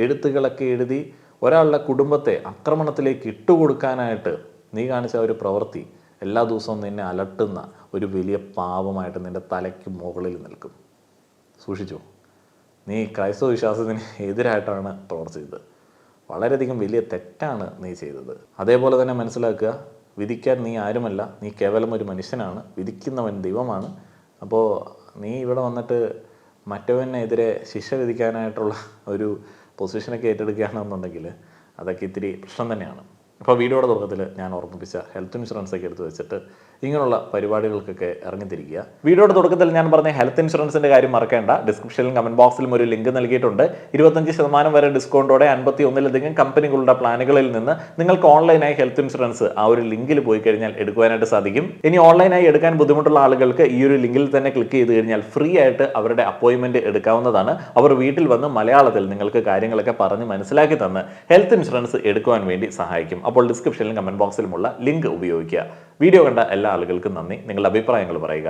എഴുത്തുകളൊക്കെ എഴുതി ഒരാളുടെ കുടുംബത്തെ ആക്രമണത്തിലേക്ക് ഇട്ടുകൊടുക്കാനായിട്ട് നീ കാണിച്ച ഒരു പ്രവൃത്തി എല്ലാ ദിവസവും നിന്നെ അലട്ടുന്ന ഒരു വലിയ പാപമായിട്ട് നിൻ്റെ തലയ്ക്ക് മുകളിൽ നിൽക്കും. സൂക്ഷിച്ചു. നീ ക്രൈസ്തവ വിശ്വാസത്തിന് എതിരായിട്ടാണ് പ്രവർത്തിച്ചത്. വളരെയധികം വലിയ തെറ്റാണ് നീ ചെയ്തത്. അതേപോലെ തന്നെ മനസ്സിലാക്കുക, വിധിക്കാൻ നീ ആരുമല്ല, നീ കേവലം ഒരു മനുഷ്യനാണ്. വിധിക്കുന്നവൻ ദൈവമാണ്. അപ്പോൾ നീ ഇവിടെ വന്നിട്ട് മറ്റവനെതിരെ ശിക്ഷ വിധിക്കാനായിട്ടുള്ള ഒരു പൊസിഷനൊക്കെ ഏറ്റെടുക്കുകയാണെന്നുണ്ടെങ്കിൽ അതൊക്കെ ഇത്തിരി പ്രശ്നം തന്നെയാണ്. അപ്പോൾ വീഡിയോയുടെ തുടക്കത്തിൽ ഞാൻ ഓർമ്മിപ്പിച്ച ഹെൽത്ത് ഇൻഷുറൻസൊക്കെ എടുത്ത് വെച്ചിട്ട് ഇങ്ങനെയുള്ള പരിപാടികൾക്കൊക്കെ ഇറങ്ങിത്തിരിക്കുക. വീഡിയോയുടെ തുടക്കത്തിൽ ഞാൻ പറഞ്ഞ ഹെൽത്ത് ഇൻഷുറൻസിൻ്റെ കാര്യം മറക്കേണ്ട. ഡിസ്ക്രിപ്ഷനിലും കമൻറ്റ് ബോക്സിലും ഒരു ലിങ്ക് നൽകിയിട്ടുണ്ട്. 25% വരെ ഡിസ്കൗണ്ടോടെ 51-ലധികം കമ്പനികളുടെ പ്ലാനുകളിൽ നിന്ന് നിങ്ങൾക്ക് ഓൺലൈനായി ഹെൽത്ത് ഇൻഷുറൻസ് ആ ഒരു ലിങ്കിൽ പോയി കഴിഞ്ഞാൽ എടുക്കുവാനായിട്ട് സാധിക്കും. ഇനി ഓൺലൈനായി എടുക്കാൻ ബുദ്ധിമുട്ടുള്ള ആളുകൾക്ക് ഈ ഒരു ലിങ്കിൽ തന്നെ ക്ലിക്ക് ചെയ്ത് കഴിഞ്ഞാൽ ഫ്രീ ആയിട്ട് അവരുടെ അപ്പോയിൻമെൻറ്റ് എടുക്കാവുന്നതാണ്. അവർ വീട്ടിൽ വന്ന് മലയാളത്തിൽ നിങ്ങൾക്ക് കാര്യങ്ങളൊക്കെ പറഞ്ഞ് മനസ്സിലാക്കി തന്ന് ഹെൽത്ത് ഇൻഷുറൻസ് എടുക്കുവാൻ വേണ്ടി സഹായിക്കും. അപ്പോൾ ഡിസ്ക്രിപ്ഷനിലും കമൻറ്റ് ബോക്സിലുമുള്ള ലിങ്ക് ഉപയോഗിക്കുക. വീഡിയോ കണ്ട എല്ലാ ആളുകൾക്കും നന്ദി. നിങ്ങളുടെ അഭിപ്രായങ്ങൾ പറയുക.